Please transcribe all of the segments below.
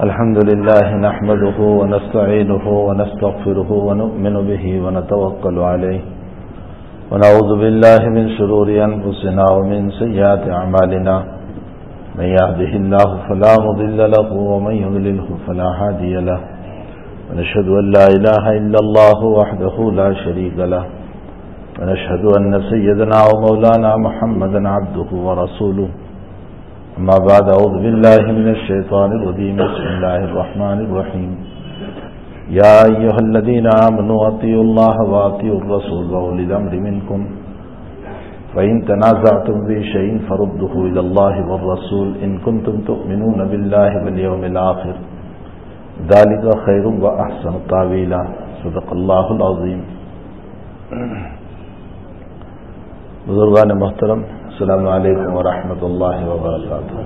الحمد لله نحمده ونستعينه ونستغفره ونؤمن به ونتوكل عليه ونعوذ بالله من شرور أنفسنا ومن سيئات أعمالنا من يهده الله فلا مضل له ومن يضلله فلا هادي له ونشهد أن لا إله إلا الله وحده لا شريك له ونشهد أن سيدنا ومولانا محمدا عبده ورسوله أما بعد أعوذ بالله من الشيطان الرجيم بسم الله الرحمن الرحيم يا أيها الذين آمنوا أطيعوا الله وأطيعوا الرسول وأولي الأمر منكم فإن تنازعتم في شيء فردوه إلى الله والرسول إن كنتم تؤمنون بالله واليوم الآخر ذلك خير وأحسن تأويلا صدق الله العظيم. بزرگان محترم، السلام علیکم ورحمۃ اللہ وبرکاتہ.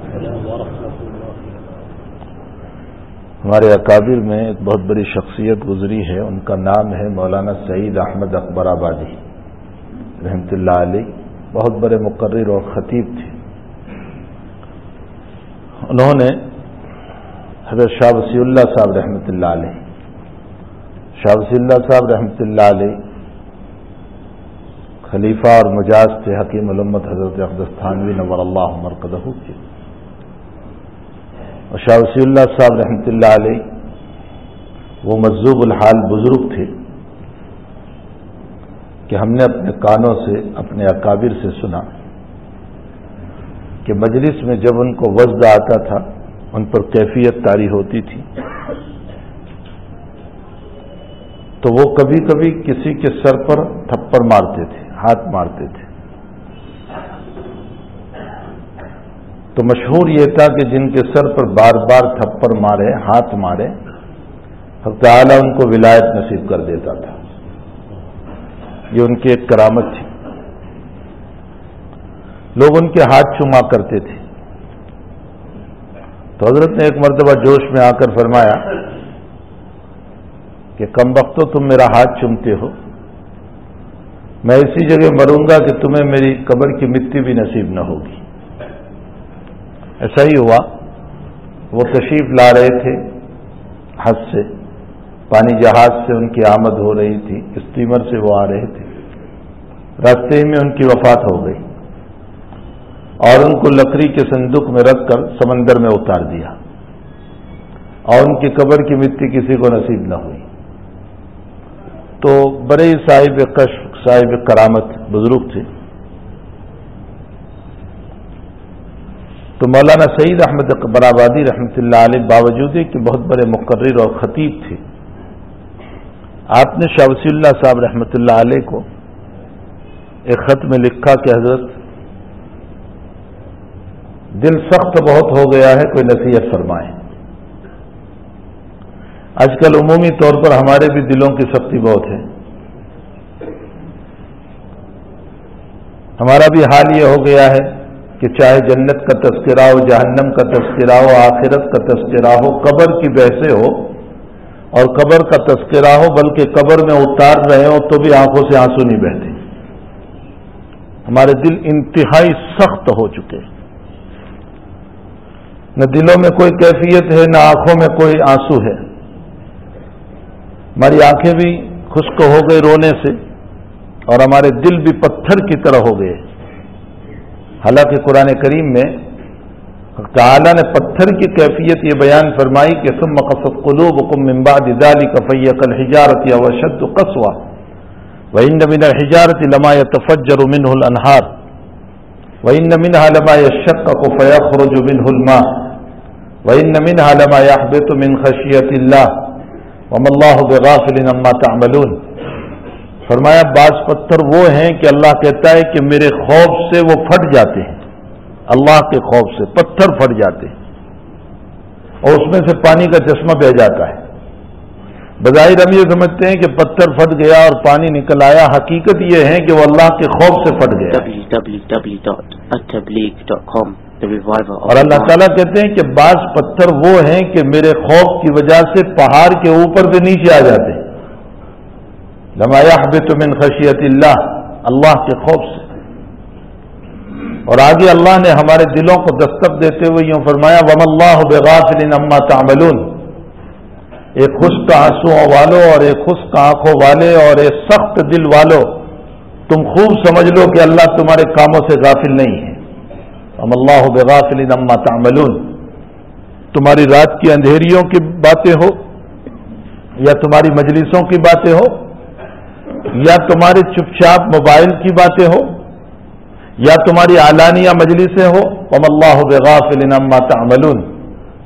ہمارے اکابر میں ایک بہت بڑی شخصیت گزری ہے، ان کا نام ہے مولانا سعید احمد اکبر آبادی رحمۃ اللہ علیہ. بہت بڑے مقرر اور خطیب تھے. انہوں نے حضرت شاہ وصی اللہ صاحب رحمۃ اللہ علیہ، شاہ وصی اللہ صاحب رحمۃ اللہ علیہ خلیفہ اور مجاز تھے حکیم الامت حضرت اقدس تھانوی نور اللہ مرقدہ کے، اور شاہ وصی اللہ صاحب رحمۃ اللہ علیہ وہ مجذوب الحال بزرگ تھے کہ ہم نے اپنے کانوں سے اپنے اکابر سے سنا کہ مجلس میں جب ان کو وجد آتا تھا ان پر کیفیت طاری ہوتی تھی، تو وہ کبھی کبھی کسی کے سر پر تھپڑ مارتے تھے، ہاتھ مارتے تھے. تو مشہور یہ تھا کہ جن کے سر پر بار بار تھپڑ مارے، ہاتھ مارے، حق تعالی ان کو ولایت نصیب کر دیتا تھا. یہ ان کی ایک کرامت تھی. لوگ ان کے ہاتھ چوما کرتے تھے. تو حضرت نے ایک مرتبہ جوش میں آ کر فرمایا کہ کم وقتوں تم میرا ہاتھ چومتے ہو، میں اسی جگہ مروں گا کہ تمہیں میری قبر کی مٹی بھی نصیب نہ ہوگی. ایسا ہی ہوا. وہ تشریف لا رہے تھے حج سے، پانی جہاز سے ان کی آمد ہو رہی تھی، اسٹیمر سے وہ آ رہے تھے. راستے میں ان کی وفات ہو گئی اور ان کو لکڑی کے صندوق میں رکھ کر سمندر میں اتار دیا، اور ان کی قبر کی مٹی کسی کو نصیب نہ ہوئی. تو بڑے صاحب کشف، صاحب کرامت بزرگ تھے. تو مولانا سعید احمد اکبر آبادی رحمۃ اللہ علیہ باوجود کہ بہت بڑے مقرر اور خطیب تھے، آپ نے شاہ وصی اللہ صاحب رحمۃ اللہ علیہ کو ایک خط میں لکھا کہ حضرت دل سخت بہت ہو گیا ہے، کوئی نصیحت فرمائیں. آج کل عمومی طور پر ہمارے بھی دلوں کی سختی بہت ہے. ہمارا بھی حال یہ ہو گیا ہے کہ چاہے جنت کا تذکرہ ہو، جہنم کا تذکرہ ہو، آخرت کا تذکرہ ہو، قبر کی بحثیں ہو اور قبر کا تذکرہ ہو، بلکہ قبر میں اتار رہے ہو تو بھی آنکھوں سے آنسو نہیں بہتے. ہمارے دل انتہائی سخت ہو چکے، نہ دلوں میں کوئی کیفیت ہے، نہ آنکھوں میں کوئی آنسو ہے. ہماری آنکھیں بھی خشک ہو گئی رونے سے، اور ہمارے دل بھی پتھر کی طرح ہو گئے. حالانکہ قرآن کریم میں تعالیٰ نے پتھر کی کیفیت یہ بیان فرمائی کہ ثم قست قلوبکم من بعد ذلک فہی کالحجارۃ او اشد قسوۃ وان من الحجارۃ لما يتفجر منه الانہار وان منها لما يشقق فيخرج منه الماء وان منها لما يهبط من خشیۃ اللہ وما اللہ بغافل عما تعملون. فرمایا بعض پتھر وہ ہیں کہ اللہ کہتا ہے کہ میرے خوف سے وہ پھٹ جاتے ہیں، اللہ کے خوف سے پتھر پھٹ جاتے ہیں اور اس میں سے پانی کا چشمہ بہ جاتا ہے. بظاہر ہم یہ سمجھتے ہیں کہ پتھر پھٹ گیا اور پانی نکل آیا، حقیقت یہ ہے کہ وہ اللہ کے خوف سے پھٹ گیا. www.attableek.com اور اللہ تعالیٰ کہتے ہیں کہ بعض پتھر وہ ہیں کہ میرے خوف کی وجہ سے پہاڑ کے اوپر سے نیچے آ جاتے ہیں. لما يحبط من خشیت اللہ، اللہ کے خوف سے. اور آگے اللہ نے ہمارے دلوں کو دستک دیتے ہوئے یوں فرمایا وَمَا اللَّهُ بِغَافِلٍ عَمَّا تَعْمَلُونَ، ایک خشک آنسوؤں والوں اور ایک خشک آنکھوں والے اور ایک سخت دل والوں، تم خوب سمجھ لو کہ اللہ تمہارے کاموں سے غافل نہیں ہے۔ وَمَا اللَّهُ بِغَافِلٍ عَمَّا تَعْمَلُونَ، تمہاری رات کی اندھیریوں کی باتیں ہو یا تمہاری مجلسوں کی باتیں ہو یا تمہارے چپ چاپ موبائل کی باتیں ہو یا تمہاری علانیہ مجلسیں ہو، وَمَا اللَّهُ بِغَافِلٍ عَمَّا تَعْمَلُونَ،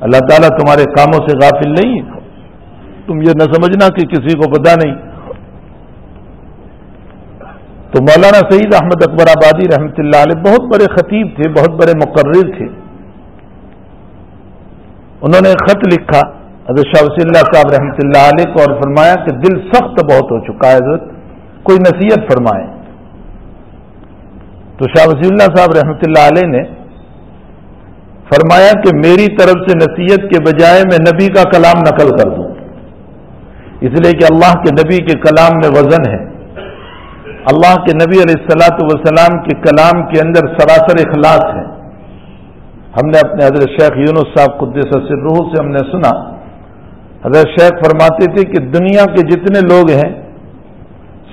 اللہ تعالیٰ تمہارے کاموں سے غافل نہیں ہے۔ تم یہ نہ سمجھنا کہ کسی کو پتہ نہیں۔ تو مولانا سعید احمد اکبر آبادی رحمۃ اللہ علیہ بہت بڑے خطیب تھے، بہت بڑے مقرر تھے۔ انہوں نے ایک خط لکھا حضرت شاہ ولی اللہ صاحب رحمۃ اللہ علیہ کو اور فرمایا کہ دل سخت بہت ہو چکا ہے حضرت، کوئی نصیحت فرمائیں۔ تو شاہ ولی اللہ صاحب رحمۃ اللہ علیہ نے فرمایا کہ میری طرف سے نصیحت کے بجائے میں نبی کا کلام نقل کر دوں، اس لیے کہ اللہ کے نبی کے کلام میں وزن ہے، اللہ کے نبی علیہ الصلاۃ والسلام کے کلام کے اندر سراسر اخلاص ہے۔ ہم نے اپنے حضرت شیخ یونس صاحب قدس سرہ سے ہم نے سنا، حضرت شیخ فرماتے تھے کہ دنیا کے جتنے لوگ ہیں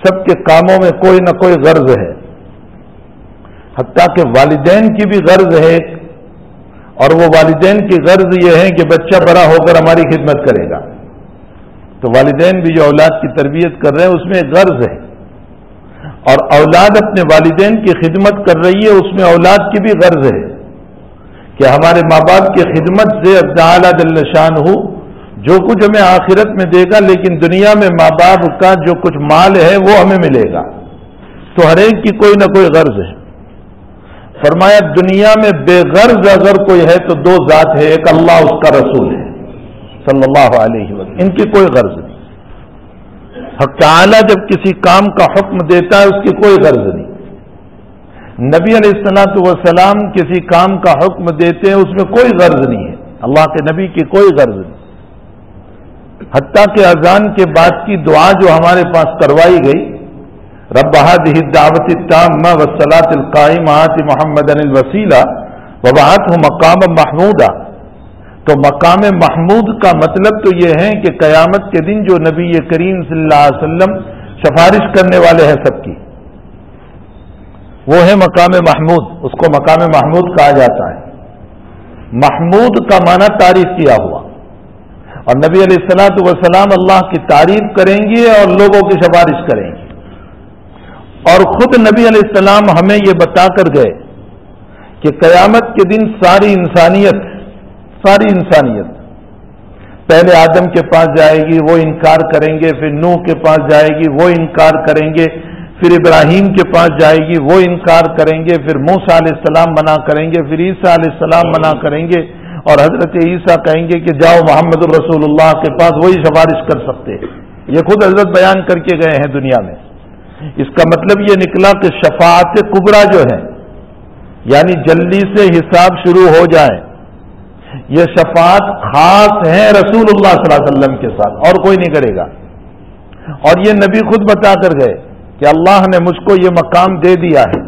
سب کے کاموں میں کوئی نہ کوئی غرض ہے، حتیٰ کہ والدین کی بھی غرض ہے، اور وہ والدین کی غرض یہ ہے کہ بچہ بڑا ہو کر ہماری خدمت کرے گا۔ تو والدین بھی جو اولاد کی تربیت کر رہے ہیں اس میں ایک غرض ہے، اور اولاد اپنے والدین کی خدمت کر رہی ہے، اس میں اولاد کی بھی غرض ہے کہ ہمارے ماں باپ کی خدمت سے تعالیٰ جل شانہ جو کچھ ہمیں آخرت میں دے گا، لیکن دنیا میں ماں باپ کا جو کچھ مال ہے وہ ہمیں ملے گا۔ تو ہر ایک کی کوئی نہ کوئی غرض ہے۔ فرمایا دنیا میں بے غرض اگر کوئی ہے تو دو ذات ہے، ایک اللہ اس کا رسول ہے صلی اللہ علیہ وسلم، ان کی کوئی غرض نہیں۔ حق تعالیٰ جب کسی کام کا حکم دیتا ہے اس کی کوئی غرض نہیں۔ نبی علیہ الصلوۃ والسلام کسی کام کا حکم دیتے ہیں اس میں کوئی غرض نہیں ہے، اللہ کے نبی کی کوئی غرض نہیں۔ حتیٰ کہ اذان کے بعد کی دعا جو ہمارے پاس کروائی گئی، رب هذه الدعوة التامة والصلاة القائمة آت محمدا الوسیلہ وبعثه مقاما محمودا، تو مقام محمود کا مطلب تو یہ ہے کہ قیامت کے دن جو نبی کریم صلی اللہ علیہ وسلم سفارش کرنے والے ہیں سب کی، وہ ہے مقام محمود، اس کو مقام محمود کہا جاتا ہے۔ محمود کا معنی تعریف کیا ہوا، اور نبی علیہ الصلوۃ والسلام اللہ کی تعریف کریں گے اور لوگوں کی سفارش کریں گے، اور خود نبی علیہ السلام ہمیں یہ بتا کر گئے کہ قیامت کے دن ساری انسانیت پہلے آدم کے پاس جائے گی، وہ انکار کریں گے، پھر نوح کے پاس جائے گی، وہ انکار کریں گے، پھر ابراہیم کے پاس جائے گی، وہ انکار کریں گے، پھر موسیٰ علیہ السلام منع کریں گے، پھر عیسیٰ علیہ السلام منع کریں گے، اور حضرت عیسیٰ کہیں گے کہ جاؤ محمد الرسول اللہ کے پاس، وہی سفارش کر سکتے ہیں۔ یہ خود حضرت بیان کر کے گئے ہیں دنیا میں۔ اس کا مطلب یہ نکلا کہ شفاعت کبریٰ جو ہے، یعنی جلدی سے حساب شروع ہو جائے، یہ شفاعت خاص ہے رسول اللہ صلی اللہ علیہ وسلم کے ساتھ، اور کوئی نہیں کرے گا۔ اور یہ نبی خود بتا کر گئے کہ اللہ نے مجھ کو یہ مقام دے دیا ہے۔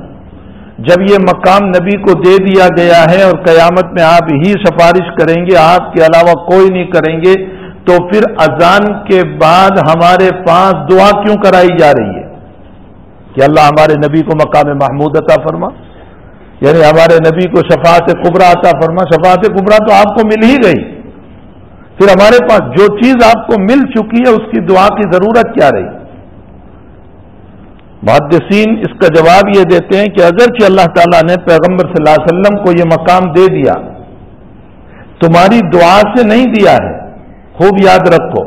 جب یہ مقام نبی کو دے دیا گیا ہے اور قیامت میں آپ ہی سفارش کریں گے، آپ کے علاوہ کوئی نہیں کریں گے، تو پھر اذان کے بعد ہمارے پاس دعا کیوں کرائی جا رہی ہے کہ اللہ ہمارے نبی کو مقام محمود عطا فرما، یعنی ہمارے نبی کو شفاعت کبریٰ عطا فرما۔ شفاعت کبریٰ تو آپ کو مل ہی گئی، پھر ہمارے پاس جو چیز آپ کو مل چکی ہے اس کی دعا کی ضرورت کیا رہی؟ محدثین اس کا جواب یہ دیتے ہیں کہ اگرچہ اللہ تعالیٰ نے پیغمبر صلی اللہ علیہ وسلم کو یہ مقام دے دیا، تمہاری دعا سے نہیں دیا ہے، خوب یاد رکھو،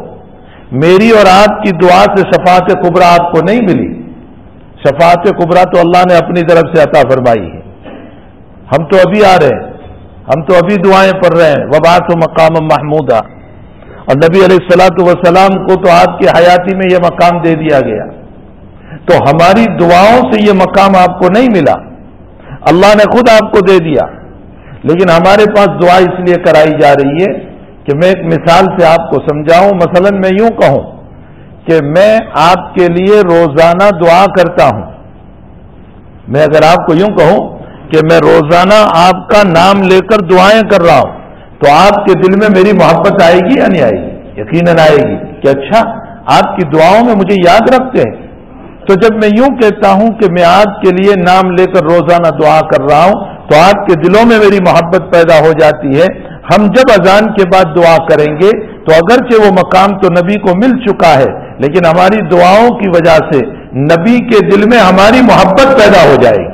میری اور آپ کی دعا سے شفاعت کبریٰ آپ کو نہیں ملی۔ شفاعت کبریٰ تو اللہ نے اپنی طرف سے عطا فرمائی ہے۔ ہم تو ابھی آ رہے ہیں، ہم تو ابھی دعائیں پڑھ رہے ہیں، وبعث مقام محمودا، اور نبی علیہ الصلوۃ والسلام کو تو آپ کی حیاتی میں یہ مقام دے دیا گیا، تو ہماری دعاؤں سے یہ مقام آپ کو نہیں ملا، اللہ نے خود آپ کو دے دیا، لیکن ہمارے پاس دعا اس لیے کرائی جا رہی ہے کہ میں ایک مثال سے آپ کو سمجھاؤں۔ مثلا میں یوں کہوں کہ میں آپ کے لیے روزانہ دعا کرتا ہوں، میں اگر آپ کو یوں کہوں کہ میں روزانہ آپ کا نام لے کر دعائیں کر رہا ہوں تو آپ کے دل میں میری محبت آئے گی یا نہیں آئے گی؟ یقیناً آئے گی کہ اچھا آپ کی دعاؤں میں مجھے یاد رکھتے ہیں. تو جب میں یوں کہتا ہوں کہ میں آپ کے لیے نام لے کر روزانہ دعا کر رہا ہوں تو آپ کے دلوں میں میری محبت پیدا ہو جاتی ہے. ہم جب اذان کے بعد دعا کریں گے تو اگرچہ وہ مقام تو نبی کو مل چکا ہے لیکن ہماری دعاؤں کی وجہ سے نبی کے دل میں ہماری محبت پیدا ہو جائے گی.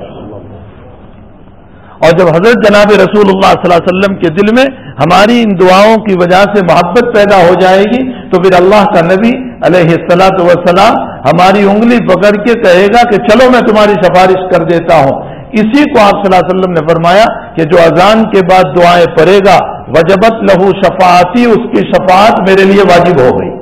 اور جب حضرت جناب رسول اللہ صلی اللہ علیہ وسلم کے دل میں ہماری ان دعاؤں کی وجہ سے محبت پیدا ہو جائے گی تو پھر اللہ کا نبی علیہ الصلوۃ والسلام ہماری انگلی پکڑ کے کہے گا کہ چلو میں تمہاری سفارش کر دیتا ہوں. اسی کو آپ صلی اللہ علیہ وسلم نے فرمایا کہ جو اذان کے بعد دعائیں پڑھے گا وجبت لہو شفاعتی، اس کی شفاعت میرے لیے واجب ہو گئی.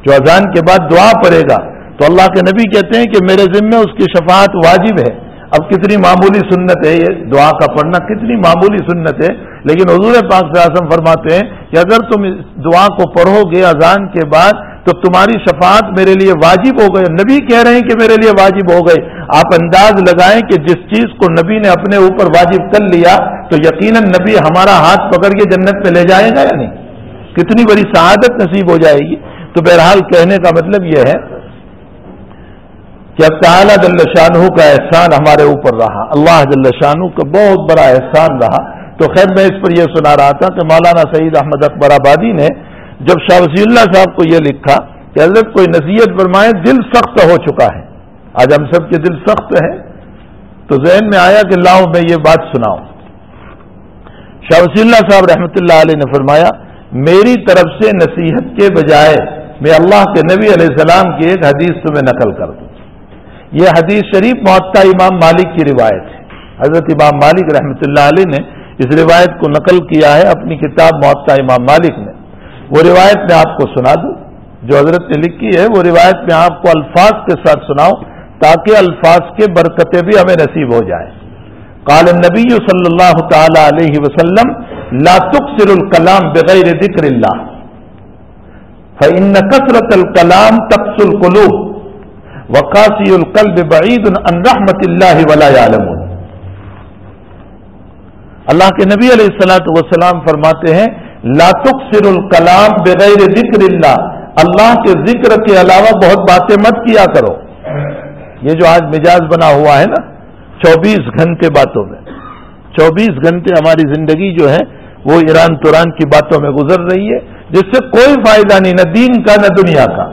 جو اذان کے بعد دعا پڑھے گا تو اللہ کے نبی کہتے ہیں کہ میرے ذمے اس کی شفاعت واجب ہے. اب کتنی معمولی سنت ہے یہ دعا کا پڑھنا، کتنی معمولی سنت ہے، لیکن حضور پاک صلی اللہ علیہ وسلم فرماتے ہیں کہ اگر تم اس دعا کو پڑھو گے اذان کے بعد تو تمہاری شفاعت میرے لیے واجب ہو گئی. نبی کہہ رہے ہیں کہ میرے لیے واجب ہو گئی. آپ انداز لگائیں کہ جس چیز کو نبی نے اپنے اوپر واجب کر لیا تو یقیناً نبی ہمارا ہاتھ پکڑ کے جنت میں لے جائے گا یا نہیں؟ کتنی بڑی سعادت نصیب ہو جائے گی. تو بہرحال کہنے کا مطلب یہ ہے کہ اب تعالیٰ جل شانہ کا احسان ہمارے اوپر رہا، اللہ جل شانہ کا بہت بڑا احسان رہا. تو خیر میں اس پر یہ سنا رہا تھا کہ مولانا سعید احمد اکبر آبادی نے جب شاہ ولی اللہ صاحب کو یہ لکھا کہ حضرت کوئی نصیحت فرمائے، دل سخت ہو چکا ہے، آج ہم سب کے دل سخت ہے، تو ذہن میں آیا کہ لاؤ میں یہ بات سناؤں. شاہ ولی اللہ صاحب رحمۃ اللہ علیہ نے فرمایا میری طرف سے نصیحت کے بجائے میں اللہ کے نبی علیہ السلام کی ایک حدیث تمہیں نقل کر دوں. یہ حدیث شریف موطا امام مالک کی روایت ہے. حضرت امام مالک رحمۃ اللہ علیہ نے اس روایت کو نقل کیا ہے اپنی کتاب موطا امام مالک میں. وہ روایت میں آپ کو سنا دوں جو حضرت نے لکھی ہے. وہ روایت میں آپ کو الفاظ کے ساتھ سناؤں تاکہ الفاظ کے برکتیں بھی ہمیں نصیب ہو جائیں. قال النبی صلی اللہ تعالی علیہ وسلم لا تکثر الکلام بغیر ذکر اللہ فإن کثرت الکلام تقسو القلوب وقاسی القلب بعید عن رحمت اللہ ولا یعلمون. اللہ کے نبی علیہ الصلوۃ والسلام فرماتے ہیں لا تکثر الکلام بغیر ذکر اللہ، اللہ کے ذکر کے علاوہ بہت باتیں مت کیا کرو. یہ جو آج مزاج بنا ہوا ہے نا 24 گھنٹے باتوں میں، 24 گھنٹے ہماری زندگی جو ہے وہ ایران توران کی باتوں میں گزر رہی ہے جس سے کوئی فائدہ نہیں، نہ دین کا نہ دنیا کا،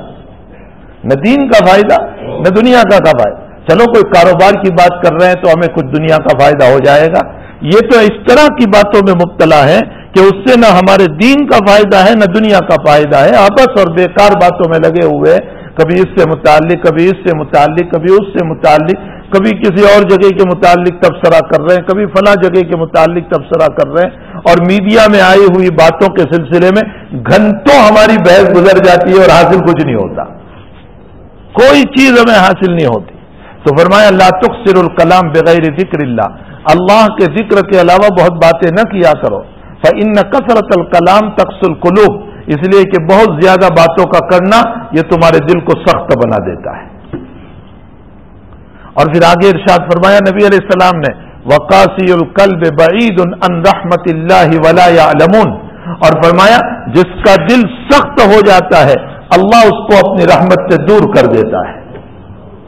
نہ دین کا فائدہ نہ دنیا کا فائدہ. چلو کوئی کاروبار کی بات کر رہے ہیں تو ہمیں کچھ دنیا کا فائدہ ہو جائے گا. یہ تو اس طرح کی باتوں میں مبتلا ہے کہ اس سے نہ ہمارے دین کا فائدہ ہے نہ دنیا کا فائدہ ہے. آپس اور بیکار باتوں میں لگے ہوئے، کبھی اس سے متعلق، کبھی اس سے متعلق، کبھی اس سے متعلق، کبھی کسی اور جگہ کے متعلق تبصرہ کر رہے ہیں، کبھی فلاں جگہ کے متعلق تبصرہ کر رہے ہیں، اور میڈیا میں آئی ہوئی باتوں کے سلسلے میں گھنٹوں ہماری بحث گزر جاتی ہے اور حاصل کچھ نہیں ہوتا، کوئی چیز ہمیں حاصل نہیں ہوتی. تو فرمایا لا تکثر الکلام بغیر ذکر اللہ، اللہ کے ذکر کے علاوہ بہت باتیں نہ کیا کرو. فإن کثرت الکلام تقسو القلوب، اس لیے کہ بہت زیادہ باتوں کا کرنا یہ تمہارے دل کو سخت بنا دیتا ہے. اور پھر آگے ارشاد فرمایا نبی علیہ السلام نے وقاسی القلب بعید عن رحمت اللہ ولا یعلمون، اور فرمایا جس کا دل سخت ہو جاتا ہے اللہ اس کو اپنی رحمت سے دور کر دیتا ہے،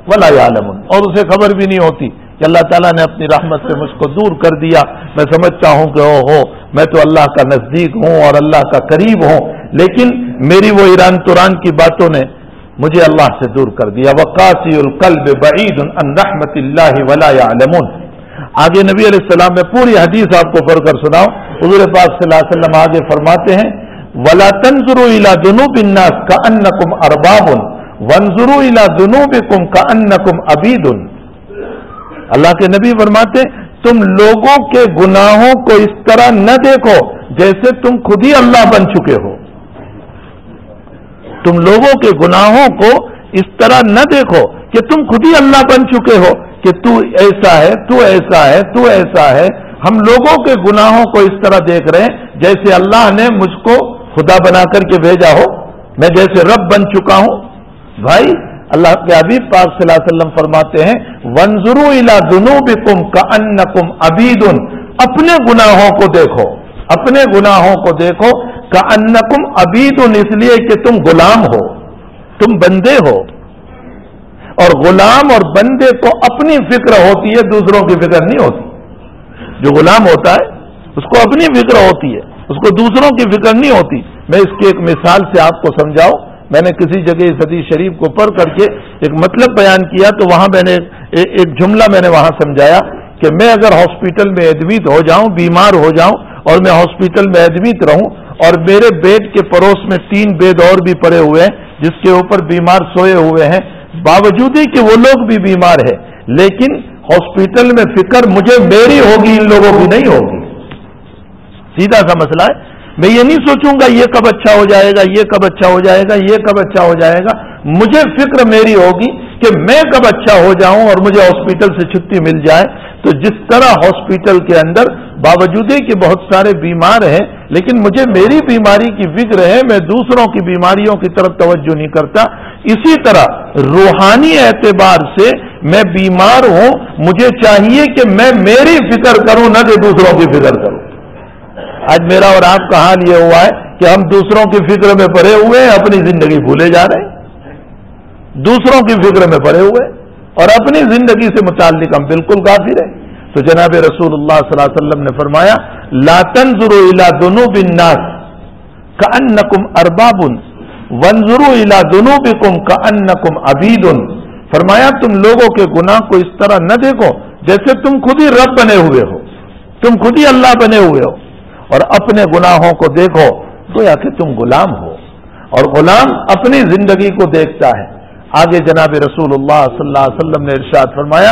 ولا یعلمون، اور اسے خبر بھی نہیں ہوتی کہ اللہ تعالیٰ نے اپنی رحمت سے مجھ کو دور کر دیا. میں سمجھتا ہوں کہ میں تو اللہ کا نزدیک ہوں اور اللہ کا قریب ہوں، لیکن میری وہ ایران توران کی باتوں نے مجھے اللہ سے دور کر دیا. وقاسی القلب بعید عن رحمت اللہ ولا یعلمون. آگے نبی علیہ السلام میں پوری حدیث آپ کو پڑھ کر سناؤں. حضور پاک صلی اللہ علیہ وسلم آگے فرماتے ہیں ولا تنظروا الى ذنوب الناس كأنكم ارباب وانظروا الى ذنوبكم كأنكم عبيد. اللہ کے نبی فرماتے تم لوگوں کے گناہوں کو اس طرح نہ دیکھو جیسے تم خود ہی اللہ بن چکے ہو. تم لوگوں کے گناہوں کو اس طرح نہ دیکھو کہ تم خود ہی اللہ بن چکے ہو کہ تو ایسا ہے، تو ایسا ہے، تو ایسا ہے. ہم لوگوں کے گناہوں کو اس طرح دیکھ رہے ہیں جیسے اللہ نے مجھ کو خدا بنا کر کے بھیجا ہو، میں جیسے رب بن چکا ہوں. بھائی اللہ کے حبیب پاک صلی اللہ علیہ وسلم فرماتے ہیں وانظروا الی ذنوبکم کأنکم عبید، اپنے گناہوں کو دیکھو، اپنے گناہوں کو دیکھو، کأنکم عبید، اس لیے کہ تم غلام ہو، تم بندے ہو، اور غلام اور بندے کو اپنی فکر ہوتی ہے، دوسروں کی فکر نہیں ہوتی۔ جو غلام ہوتا ہے اس کو اپنی فکر ہوتی ہے، اس کو دوسروں کی فکر نہیں ہوتی۔ میں اس کی ایک مثال سے آپ کو سمجھاؤں، میں نے کسی جگہ اس حدیث شریف کو پڑھ کر کے ایک مطلب بیان کیا، تو وہاں میں نے ایک جملہ میں نے وہاں سمجھایا کہ میں اگر ہاسپٹل میں ایڈمٹ ہو جاؤں، بیمار ہو جاؤں، اور میں ہاسپٹل میں ایڈمٹ رہوں، اور میرے بیڈ کے پڑوس میں 3 بیڈ اور بھی پڑے ہوئے ہیں جس کے اوپر بیمار سوئے ہوئے ہیں، باوجود ہی کہ وہ لوگ بھی بیمار ہیں، لیکن ہاسپٹل میں فکر مجھے میری ہوگی، ان لوگوں کی نہیں ہوگی۔ سیدھا سا مسئلہ ہے، میں یہ نہیں سوچوں گا یہ کب اچھا ہو جائے گا، یہ کب اچھا ہو جائے گا، یہ کب اچھا ہو جائے گا، مجھے فکر میری ہوگی کہ میں کب اچھا ہو جاؤں اور مجھے ہاسپٹل سے چھٹی مل جائے۔ تو جس طرح ہاسپٹل کے اندر باوجود کہ بہت سارے بیمار ہیں لیکن مجھے میری بیماری کی فکر ہے، میں دوسروں کی بیماریوں کی طرف توجہ نہیں کرتا، اسی طرح روحانی اعتبار سے میں بیمار ہوں، مجھے چاہیے کہ میں میری فکر کروں نہ کہ دوسروں کی فکر کروں۔ آج میرا اور آپ کا حال یہ ہوا ہے کہ ہم دوسروں کی فکر میں پڑے ہوئے ہیں، اپنی زندگی بھولے جا رہے ہیں، دوسروں کی فکر میں پڑے ہوئے اور اپنی زندگی سے متعلق ہم بالکل غافل ہیں۔ تو جناب رسول اللہ صلی اللہ علیہ وسلم نے فرمایا لا تنظروا الى ذنوب الناس كأنكم ارباب وانظروا الى ذنوبكم كأنكم عبید، فرمایا تم لوگوں کے گناہ کو اس طرح نہ دیکھو جیسے تم خود ہی رب بنے ہوئے ہو، تم خود ہی اللہ بنے ہوئے ہو، اور اپنے گناہوں کو دیکھو گویا کہ تم غلام ہو، اور غلام اپنی زندگی کو دیکھتا ہے۔ آگے جناب رسول اللہ صلی اللہ علیہ وسلم نے ارشاد فرمایا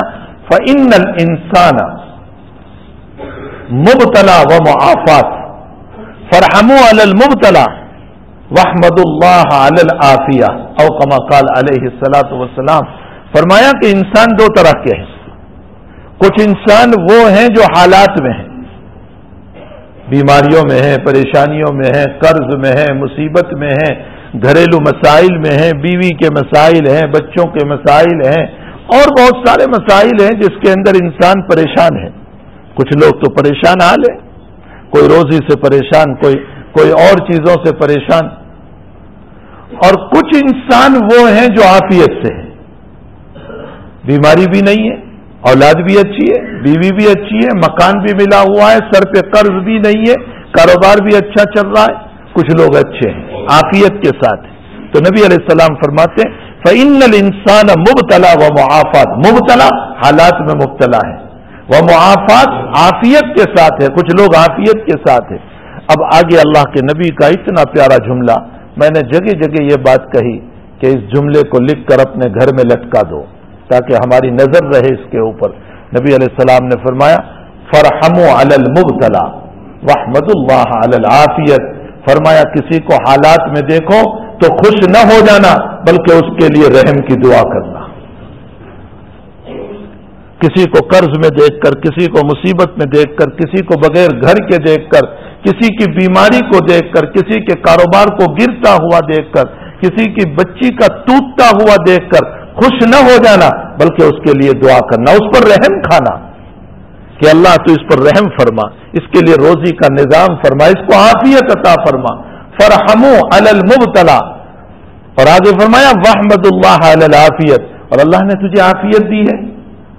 فَإِنَّ الْإِنسَانَ مُبْتَلَى وَمُعَافَاتٌ فَارْحَمُوا عَلَى الْمُبْتَلَى وَاحْمَدُوا اللَّهَ عَلَى الْعَافِيَةِ أو كما قال علیہ الصلاۃ والسلام، فرمایا کہ انسان 2 طرح کے ہیں، کچھ انسان وہ ہیں جو حالات میں ہیں، بیماریوں میں ہیں، پریشانیوں میں ہیں، قرض میں ہیں، مصیبت میں ہیں، گھریلو مسائل میں ہیں، بیوی کے مسائل ہیں، بچوں کے مسائل ہیں، اور بہت سارے مسائل ہیں جس کے اندر انسان پریشان ہے۔ کچھ لوگ تو پریشان حال ہے، کوئی روزی سے پریشان، کوئی اور چیزوں سے پریشان، اور کچھ انسان وہ ہیں جو عافیت سے ہیں، بیماری بھی نہیں ہے، اولاد بھی اچھی ہے، بیوی بھی اچھی ہے، مکان بھی ملا ہوا ہے، سر پہ قرض بھی نہیں ہے، کاروبار بھی اچھا چل رہا ہے، کچھ لوگ اچھے ہیں، عافیت کے ساتھ۔ تو نبی علیہ السلام فرماتے ہیں فَإِنَّ الْإِنسَانَ مُبْتَلَى وَمُعَافَاتٌ، مبتلا حالات میں مبتلا ہے، ومعافات عافیت کے ساتھ ہے، کچھ لوگ عافیت کے ساتھ ہے۔ اب آگے اللہ کے نبی کا اتنا پیارا جملہ، میں نے جگہ جگہ یہ بات کہی کہ اس جملے کو لکھ کر اپنے گھر میں لٹکا دو تاکہ ہماری نظر رہے اس کے اوپر۔ نبی علیہ السلام نے فرمایا فَارْحَمُوا عَلَى الْمُبْتَلَى وَاحْمَدُوا اللَّهَ عَلَى الْعَافِيَةِ، فرمایا کسی کو حالات میں دیکھو تو خوش نہ ہو جانا بلکہ اس کے لیے رحم کی دعا کرنا۔ کسی کو قرض میں دیکھ کر، کسی کو مصیبت میں دیکھ کر، کسی کو بغیر گھر کے دیکھ کر، کسی کی بیماری کو دیکھ کر، کسی کے کاروبار کو گرتا ہوا دیکھ کر، کسی کی بچی کا ٹوٹتا ہوا دیکھ کر خوش نہ ہو جانا بلکہ اس کے لیے دعا کرنا، اس پر رحم کھانا کہ اللہ تو اس پر رحم فرما، اس کے لیے روزی کا نظام فرما، اس کو عافیت عطا فرما۔ فَارْحَمُوا عَلَى الْمُبْتَلَى، اور آگے فرمایا وَاحْمَدُوا اللَّهَ عَلَى الْعَافِيَةِ، اور اللہ نے تجھے عافیت دی ہے،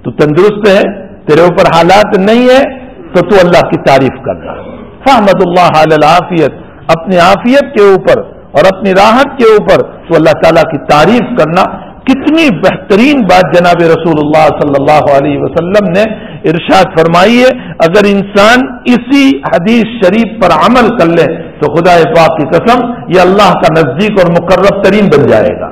تو تندرست ہے، تیرے اوپر حالات نہیں ہے تو اللہ کی تعریف کرنا۔ فَاحْمَدُوا اللَّهَ عَلَى الْعَافِيَةِ، اپنی عافیت کے اوپر اور اپنی راحت کے اوپر تو اللہ تعالیٰ کی تعریف کرنا۔ کتنی بہترین بات جناب رسول اللہ صلی اللہ علیہ وسلم نے ارشاد فرمائی ہے، اگر انسان اسی حدیث شریف پر عمل کر لے تو خدا پاک کی قسم یہ اللہ کا نزدیک اور مقرب ترین بن جائے گا،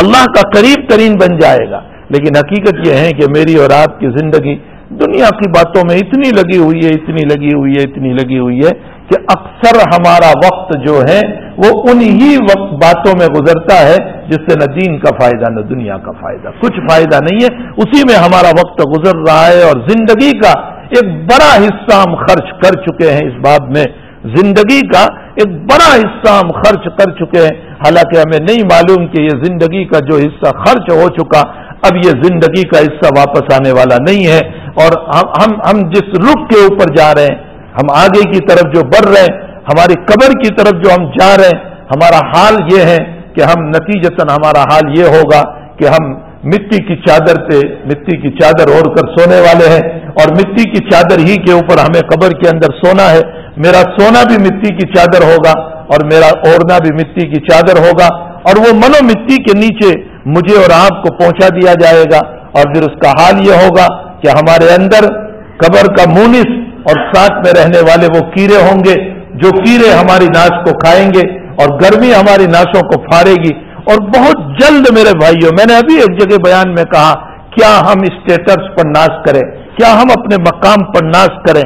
اللہ کا قریب ترین بن جائے گا۔ لیکن حقیقت یہ ہے کہ میری اور آپ کی زندگی دنیا کی باتوں میں اتنی لگی ہوئی ہے، اتنی لگی ہوئی ہے، اتنی لگی ہوئی ہے کہ اکثر ہمارا وقت جو ہے وہ انہی وقت باتوں میں گزرتا ہے جس سے نہ دین کا فائدہ نہ دنیا کا فائدہ، کچھ فائدہ نہیں ہے، اسی میں ہمارا وقت گزر رہا ہے۔ اور زندگی کا ایک بڑا حصہ ہم خرچ کر چکے ہیں، اس باب میں زندگی کا ایک بڑا حصہ ہم خرچ کر چکے ہیں حالانکہ ہمیں نہیں معلوم کہ یہ زندگی کا جو حصہ خرچ ہو چکا اب یہ زندگی کا حصہ واپس آنے والا نہیں ہے، اور ہم جس رخ کے اوپر جا رہے ہیں، ہم آگے کی طرف جو بڑھ رہے ہیں، ہماری قبر کی طرف جو ہم جا رہے ہیں، ہمارا حال یہ ہے کہ ہم نتیجتاً ہمارا حال یہ ہوگا کہ ہم مٹی کی چادر پہ مٹی کی چادر اوڑھ کر سونے والے ہیں، اور مٹی کی چادر ہی کے اوپر ہمیں قبر کے اندر سونا ہے۔ میرا سونا بھی مٹی کی چادر ہوگا اور میرا اوڑھنا بھی مٹی کی چادر ہوگا، اور وہ منو مٹی کے نیچے مجھے اور آپ کو پہنچا دیا جائے گا، اور پھر اس کا حال یہ ہوگا کہ ہمارے اندر قبر کا مونس اور ساتھ میں رہنے والے وہ کیڑے ہوں گے جو کیڑے ہماری ناس کو کھائیں گے اور گرمی ہماری ناسوں کو پھاڑے گی۔ اور بہت جلد میرے بھائیوں، میں نے ابھی ایک جگہ بیان میں کہا، کیا ہم اسٹیٹس پر ناز کریں، کیا ہم اپنے مقام پر ناز کریں،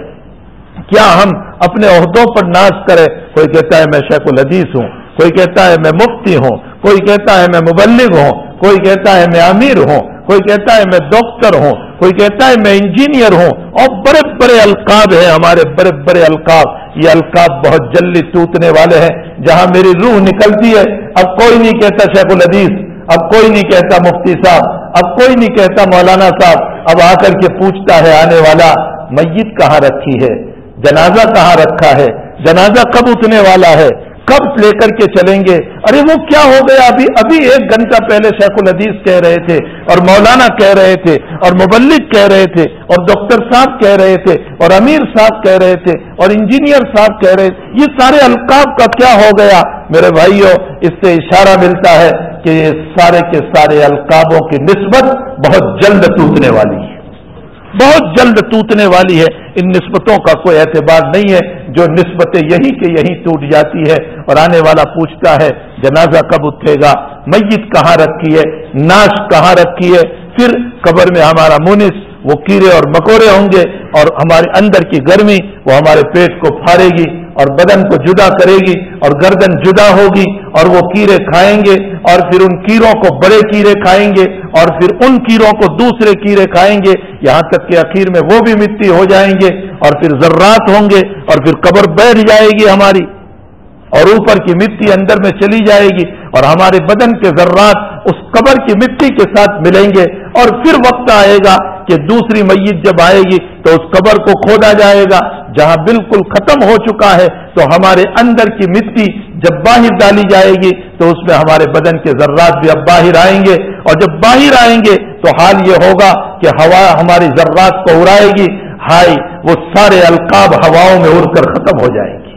کیا ہم اپنے عہدوں پر ناز کریں؟ کوئی کہتا ہے میں شیخ الحدیث ہوں، کوئی کہتا ہے میں مفتی ہوں، کوئی کہتا ہے میں مبلغ ہوں، کوئی کہتا ہے میں امیر ہوں، کوئی کہتا ہے میں ڈاکٹر ہوں، کوئی کہتا ہے میں انجینئر ہوں، اور بڑے بڑے القاب ہیں ہمارے، بڑے بڑے القاب۔ یہ القاب بہت جلدی ٹوٹنے والے ہیں۔ جہاں میری روح نکلتی ہے اب کوئی نہیں کہتا شیخ الحدیث، اب کوئی نہیں کہتا مفتی صاحب، اب کوئی نہیں کہتا مولانا صاحب، اب آ کر کے پوچھتا ہے آنے والا میت کہاں رکھی ہے، جنازہ کہاں رکھا ہے، جنازہ کب اٹھنے والا ہے، کب لے کر کے چلیں گے؟ ارے وہ کیا ہو گیا؟ ابھی 1 گھنٹہ پہلے شیخ الحدیث کہہ رہے تھے، اور مولانا کہہ رہے تھے، اور مبلغ کہہ رہے تھے، اور ڈاکٹر صاحب کہہ رہے تھے، اور امیر صاحب کہہ رہے تھے، اور انجینئر صاحب کہہ رہے تھے۔ یہ سارے القاب کا کیا ہو گیا؟ میرے بھائیوں، اس سے اشارہ ملتا ہے کہ یہ سارے کے سارے القابوں کی نسبت بہت جلد ٹوٹنے والی ہے، بہت جلد ٹوٹنے والی ہے۔ ان نسبتوں کا کوئی اعتبار نہیں ہے، جو نسبتیں یہی کہ یہی ٹوٹ جاتی ہے، اور آنے والا پوچھتا ہے جنازہ کب اٹھے گا، میت کہاں رکھی ہے، ناش کہاں رکھی ہے۔ پھر قبر میں ہمارا مونس وہ کیڑے اور مکوڑے ہوں گے، اور ہمارے اندر کی گرمی وہ ہمارے پیٹ کو پھاڑے گی اور بدن کو جدا کرے گی، اور گردن جدا ہوگی، اور وہ کیڑے کھائیں گے، اور پھر ان کیڑوں کو بڑے کیڑے کھائیں گے، اور پھر ان کیڑوں کو دوسرے کیڑے کھائیں گے، یہاں تک کہ آخر میں وہ بھی مٹی ہو جائیں گے، اور پھر ذرات ہوں گے، اور پھر قبر بیٹھ جائے گی ہماری، اور اوپر کی مٹی اندر میں چلی جائے گی، اور ہمارے بدن کے ذرات اس قبر کی مٹی کے ساتھ ملیں گے، اور پھر وقت آئے گا کہ دوسری میت جب آئے گی تو اس قبر کو کھودا جائے گا، جہاں بالکل ختم ہو چکا ہے، تو ہمارے اندر کی مٹی جب باہر ڈالی جائے گی تو اس میں ہمارے بدن کے ذرات بھی اب باہر آئیں گے، اور جب باہر آئیں گے تو حال یہ ہوگا کہ ہوا ہماری ذرات کو اڑائے گی، ہائی وہ سارے القاب ہواؤں میں اڑ کر ختم ہو جائیں گے۔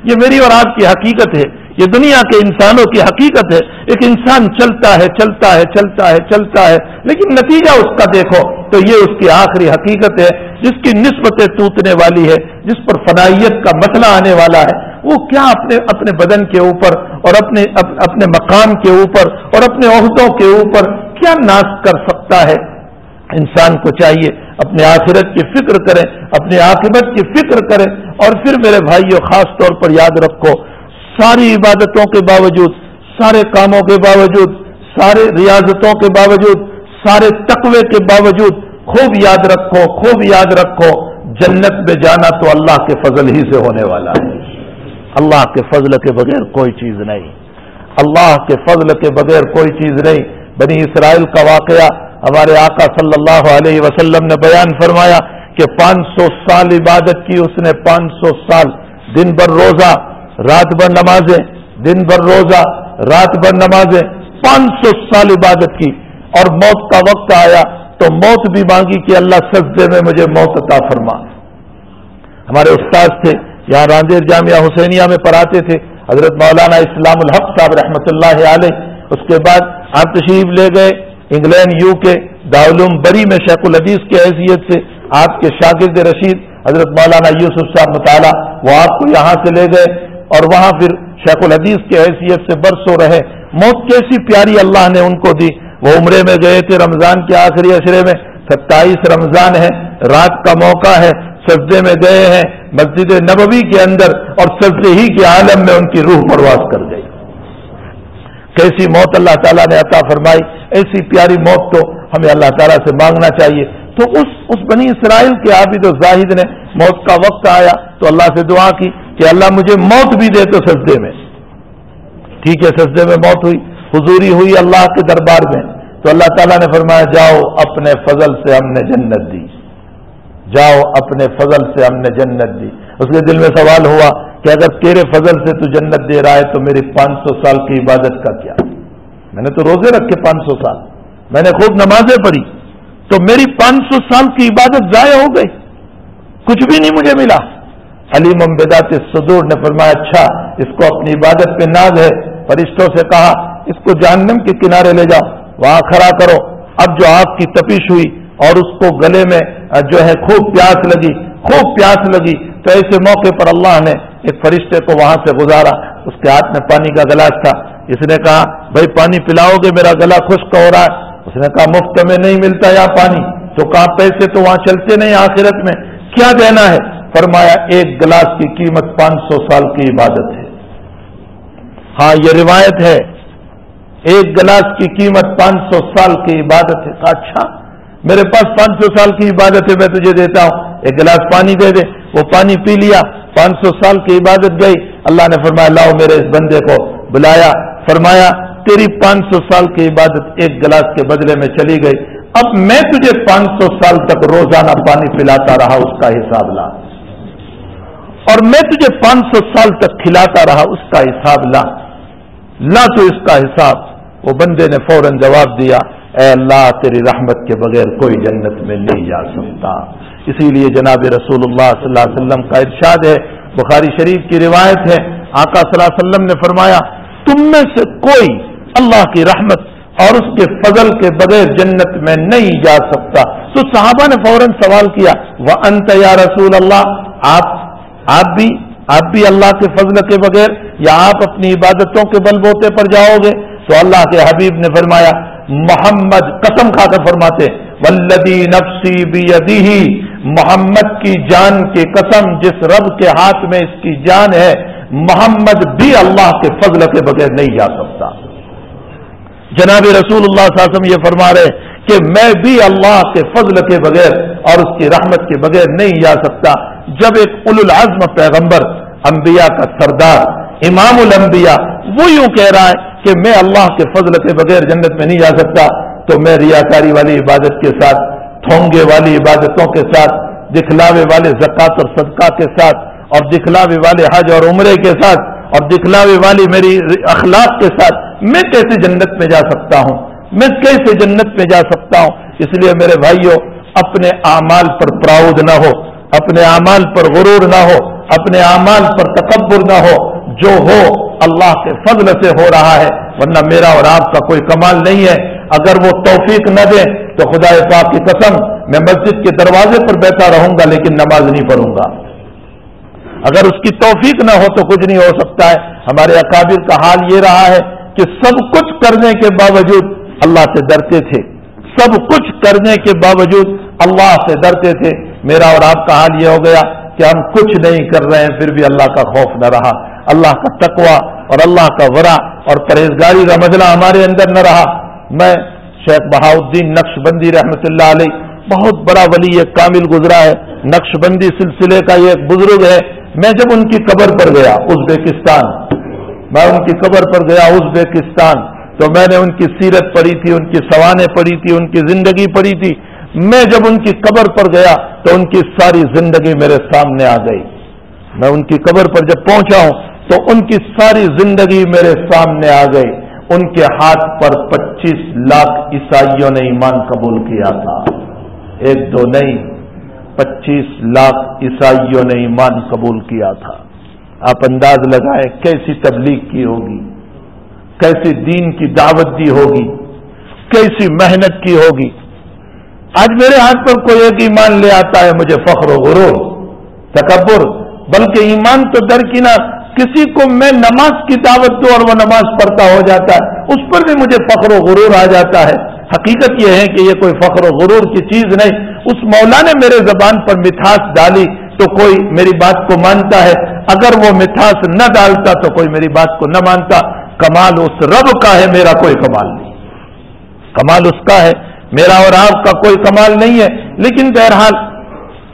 یہ میری اور آپ کی حقیقت ہے، یہ دنیا کے انسانوں کی حقیقت ہے۔ ایک انسان چلتا ہے چلتا ہے چلتا ہے چلتا ہے، لیکن نتیجہ اس کا دیکھو تو یہ اس کی آخری حقیقت ہے، جس کی نسبتیں ٹوٹنے والی ہے، جس پر فنائیت کا مسئلہ آنے والا ہے۔ وہ کیا اپنے بدن کے اوپر اور اپنے مقام کے اوپر اور اپنے عہدوں کے اوپر کیا ناز کر سکتا ہے؟ انسان کو چاہیے اپنے آخرت کی فکر کریں، اپنے عاقبت کی فکر کریں، اور پھر میرے بھائیوں خاص طور پر یاد رکھو، ساری عبادتوں کے باوجود، سارے کاموں کے باوجود، سارے ریاضتوں کے باوجود، سارے تقوی کے باوجود، خوب یاد رکھو، خوب یاد رکھو، جنت میں جانا تو اللہ کے فضل ہی سے ہونے والا ہے۔ اللہ کے فضل کے بغیر کوئی چیز نہیں، اللہ کے فضل کے بغیر کوئی چیز نہیں۔ بنی اسرائیل کا واقعہ ہمارے آقا صلی اللہ علیہ وسلم نے بیان فرمایا کہ 500 سال عبادت کی اس نے، 500 سال، دن بھر روزہ رات بھر نمازیں، دن بھر روزہ رات بھر نمازیں، 500 سال عبادت کی، اور موت کا وقت آیا تو موت بھی مانگی کہ اللہ سجدے میں مجھے موت عطا فرما۔ ہمارے استاد تھے یہاں راندیر جامعہ حسینیہ میں پڑھاتے تھے حضرت مولانا اسلام الحق صاحب رحمۃ اللہ علیہ۔ اس کے بعد آپ تشریف لے گئے انگلینڈ UK دارالعلوم بری میں شیخ الحدیث کی حیثیت سے، آپ کے شاگرد رشید حضرت مولانا یوسف صاحب مطالعہ وہ آپ کو یہاں سے لے گئے، اور وہاں پھر شیخ الحدیث کی حیثیت سے برسوں رہے۔ موت کیسی پیاری اللہ نے ان کو دی۔ وہ عمرے میں گئے تھے رمضان کے آخری عشرے میں، 27 رمضان ہے، رات کا موقع ہے، سجدے میں گئے ہیں مسجد نبوی کے اندر، اور سجدے ہی کے عالم میں ان کی روح پرواز کر گئی۔ کیسی موت اللہ تعالیٰ نے عطا فرمائی، ایسی پیاری موت تو ہمیں اللہ تعالیٰ سے مانگنا چاہیے۔ تو اس بنی اسرائیل کے عابد و زاہد نے موت کا وقت آیا تو اللہ سے دعا کی کہ اللہ مجھے موت بھی دے تو سجدے میں، ٹھیک ہے سجدے میں موت ہوئی، حضوری ہوئی اللہ کے دربار میں، تو اللہ تعالیٰ نے فرمایا جاؤ اپنے فضل سے ہم نے جنت دی، جاؤ اپنے فضل سے ہم نے جنت دی۔ اس کے دل میں سوال ہوا کہ اگر تیرے فضل سے تو جنت دے رہا ہے تو میری 500 سال کی عبادت کا کیا؟ میں نے تو روزے رکھے 500 سال، میں نے خوب نمازیں پڑھی، تو میری 500 سال کی عبادت ضائع ہو گئی، کچھ بھی نہیں مجھے ملا۔ علیم بذات الصدور نے فرمایا اچھا اس کو اپنی عبادت پہ ناز ہے، فرشتوں سے کہا اس کو جہنم کے کنارے لے جاؤ، وہاں کھڑا کرو۔ اب جو آگ کی تپش ہوئی اور اس کو گلے میں جو ہے خوب پیاس لگی تو ایسے موقع پر اللہ نے ایک فرشتے کو وہاں سے گزارا، اس کے ہاتھ میں پانی کا گلاس تھا، اس نے کہا بھائی پانی پلاؤ گے، میرا گلا خشک ہو رہا ہے۔ اس نے کہا مفت میں نہیں ملتا یہاں پانی، تو کہا پیسے تو وہاں چلتے نہیں آخرت میں، کیا دینا ہے؟ فرمایا ایک گلاس کی قیمت 500 سال کی عبادت ہے۔ ہاں یہ روایت ہے، ایک گلاس کی قیمت 500 سال کی عبادت ہے۔ کہا اچھا میرے پاس 500 سال کی عبادت ہے، میں تجھے دیتا ہوں، ایک گلاس پانی دے دے۔ وہ پانی پی لیا، 500 سال کی عبادت گئی۔ اللہ نے فرمایا لاؤ میرے اس بندے کو، بلایا، فرمایا تیری 500 سال کی عبادت ایک گلاس کے بدلے میں چلی گئی، اب میں تجھے 500 سال تک روزانہ پانی پلاتا رہا، اس کا حساب لا، اور میں تجھے 500 سال تک کھلاتا رہا، اس کا حساب لا تو اس کا حساب۔ وہ بندے نے فوراً جواب دیا اے اللہ تیری رحمت کے بغیر کوئی جنت میں نہیں جا سکتا۔ اسی لیے جناب رسول اللہ صلی اللہ علیہ وسلم کا ارشاد ہے، بخاری شریف کی روایت ہے، آقا صلی اللہ علیہ وسلم نے فرمایا تم میں سے کوئی اللہ کی رحمت اور اس کے فضل کے بغیر جنت میں نہیں جا سکتا۔ تو صحابہ نے فوراً سوال کیا وَأَنْتَ یا رسول اللہ، آپ بھی اللہ کے فضل کے بغیر یا آپ اپنی عبادتوں کے بل بوتے پر جاؤ گے؟ تو اللہ کے حبیب نے فرمایا محمد قسم کھا کر فرماتے والذی نفسی بیدہ، محمد کی جان کی قسم جس رب کے ہاتھ میں اس کی جان ہے، محمد بھی اللہ کے فضل کے بغیر نہیں جا سکتا۔ جناب رسول اللہ صلی اللہ علیہ وسلم یہ فرما رہے کہ میں بھی اللہ کے فضل کے بغیر اور اس کی رحمت کے بغیر نہیں جا سکتا۔ جب ایک اولو العزم پیغمبر، انبیاء کا سردار، امام الانبیاء وہ یوں کہہ رہا ہے کہ میں اللہ کے فضل کے بغیر جنت میں نہیں جا سکتا، تو میں ریاکاری والی عبادت کے ساتھ، ٹھونگے والی عبادتوں کے ساتھ، دکھلاوے والے زکوٰۃ اور صدقہ کے ساتھ، اور دکھلاوے والے حج اور عمرے کے ساتھ، اور دکھلاوے والی میری اخلاق کے ساتھ میں کیسے جنت میں جا سکتا ہوں؟ میں کیسے جنت میں جا سکتا ہوں؟ اس لیے میرے بھائیوں اپنے اعمال پر پراؤڈ نہ ہو، اپنے اعمال پر غرور نہ ہو، اپنے اعمال پر تکبر نہ ہو، جو ہو اللہ کے فضل سے ہو رہا ہے، ورنہ میرا اور آپ کا کوئی کمال نہیں ہے۔ اگر وہ توفیق نہ دے تو خدا پاک کی قسم میں مسجد کے دروازے پر بیٹھا رہوں گا لیکن نماز نہیں پڑھوں گا۔ اگر اس کی توفیق نہ ہو تو کچھ نہیں ہو سکتا ہے۔ ہمارے اکابر کا حال یہ رہا ہے کہ سب کچھ کرنے کے باوجود اللہ سے ڈرتے تھے، سب کچھ کرنے کے باوجود اللہ سے ڈرتے تھے۔ میرا اور آپ کا حال یہ ہو گیا کہ ہم کچھ نہیں کر رہے ہیں پھر بھی اللہ کا خوف نہ رہا، اللہ کا تقوی اور اللہ کا ورع اور پرہیزگاری کا مجلہ ہمارے اندر نہ رہا۔ میں شیخ بہاؤالدین نقشبندی رحمۃ اللہ علیہ بہت بڑا ولی کامل گزرا ہے، نقشبندی سلسلے کا یہ ایک بزرگ ہے۔ میں جب ان کی قبر پر گیا ازبیکستان، میں ان کی قبر پر گیا ازبیکستان، تو میں نے ان کی سیرت پڑھی تھی، ان کی سوانح پڑھی تھی، ان کی زندگی پڑھی تھی۔ میں جب ان کی قبر پر گیا تو ان کی ساری زندگی میرے سامنے آ گئی۔ میں ان کی قبر پر جب پہنچا ہوں تو ان کی ساری زندگی میرے سامنے آ گئی۔ ان کے ہاتھ پر 25 لاکھ عیسائیوں نے ایمان قبول کیا تھا، ایک دو نہیں، 25 لاکھ عیسائیوں نے ایمان قبول کیا تھا۔ آپ انداز لگائیں کیسی تبلیغ کی ہوگی، کیسی دین کی دعوت دی ہوگی، کیسی محنت کی ہوگی۔ آج میرے ہاتھ پر کوئی ایک ایمان لے آتا ہے، مجھے فخر و غرور، تکبر، بلکہ ایمان تو درکنار، کسی کو میں نماز کی دعوت دوں اور وہ نماز پڑھتا ہو جاتا ہے، اس پر بھی مجھے فخر و غرور آ جاتا ہے۔ حقیقت یہ ہے کہ یہ کوئی فخر و غرور کی چیز نہیں، اس مولا نے میرے زبان پر مٹھاس ڈالی تو کوئی میری بات کو مانتا ہے، اگر وہ مٹھاس نہ ڈالتا تو کوئی میری بات کو نہ مانتا۔ کمال اس رب کا ہے، میرا کوئی کمال نہیں، کمال اس کا ہے، میرا اور آپ کا کوئی کمال نہیں ہے۔ لیکن بہرحال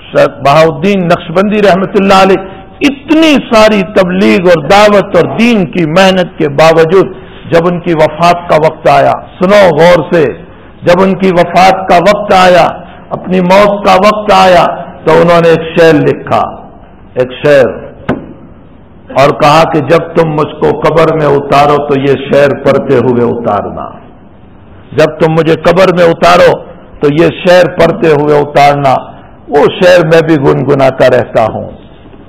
شیخ بہاؤالدین نقشبندی رحمۃ اللہ علیہ اتنی ساری تبلیغ اور دعوت اور دین کی محنت کے باوجود جب ان کی وفات کا وقت آیا، سنو غور سے، جب ان کی وفات کا وقت آیا، اپنی موت کا وقت آیا، تو انہوں نے ایک شعر لکھا، ایک شعر، اور کہا کہ جب تم مجھ کو قبر میں اتارو تو یہ شعر پڑھتے ہوئے اتارنا، جب تم مجھے قبر میں اتارو تو یہ شعر پڑھتے ہوئے اتارنا۔ وہ شعر میں بھی گنگناتا رہتا ہوں،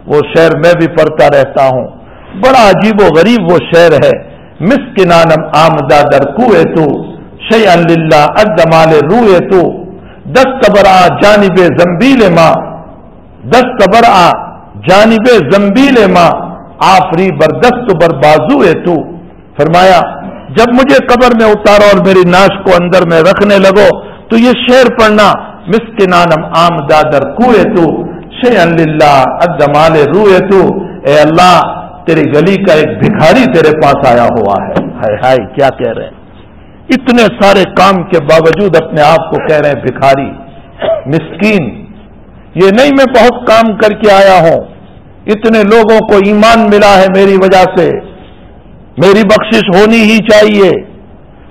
وہ شعر میں بھی پڑھتا رہتا ہوں۔ بڑا عجیب و غریب وہ شعر ہے، مسکنانم آمدہ در کوئے تو شیئن للہ الدمال روئے تو دست برآ جانب زنبیل ماں، دست برآ جانب زنبیل ماں آفری بردست بر بازوئے تو۔ فرمایا جب مجھے قبر میں اتارو اور میری ناش کو اندر میں رکھنے لگو تو یہ شعر پڑھنا، مسکنانم آمدہ در کوئے تو شیئن للہ الدمال روئے تو، اے اللہ تیری گلی کا ایک بھکاری تیرے پاس آیا ہوا ہے۔ ہائے ہائے کیا کہہ رہے ہیں، اتنے سارے کام کے باوجود اپنے آپ کو کہہ رہے ہیں بھکاری، مسکین۔ یہ نہیں میں بہت کام کر کے آیا ہوں، اتنے لوگوں کو ایمان ملا ہے میری وجہ سے، میری بخشش ہونی ہی چاہیے۔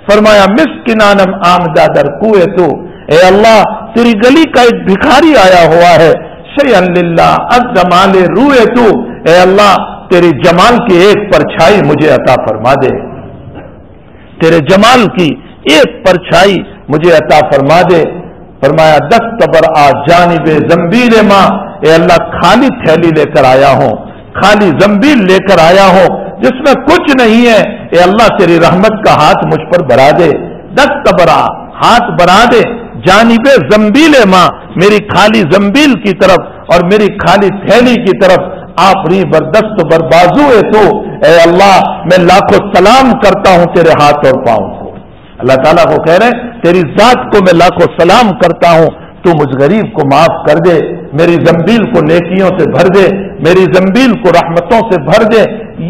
فرمایا مسکنانم آمدہ در کوئے تو، اے اللہ تیری گلی کا ایک بھکاری آیا ہوا ہے، شیئن للہ الجمال روئے تو، اے اللہ تیری جمال کی ایک پرچھائی مجھے عطا فرما دے، تیرے جمال کی ایک پرچھائی مجھے عطا فرما دے۔ فرمایا دست برآ جانب زنبیل ماں، اے اللہ خالی تھیلی لے کر آیا ہوں، خالی زنبیل لے کر آیا ہوں جس میں کچھ نہیں ہے، اے اللہ تیری رحمت کا ہاتھ مجھ پر بڑھا دے، دست برآ ہاتھ بڑھا دے جانب زنبیل ماں، میری خالی زنبیل کی طرف اور میری خالی تھیلی کی طرف آفری بردست بر بازوئے تو، اے اللہ میں لاکھوں سلام کرتا ہوں تیرے ہاتھ اور پاؤں کو۔ اللہ تعالیٰ کو کہہ رہے ہیں تیری ذات کو میں لاکھوں سلام کرتا ہوں، تو مجھ غریب کو معاف کر دے، میری زنبیل کو نیکیوں سے بھر دے، میری زنبیل کو رحمتوں سے بھر دے۔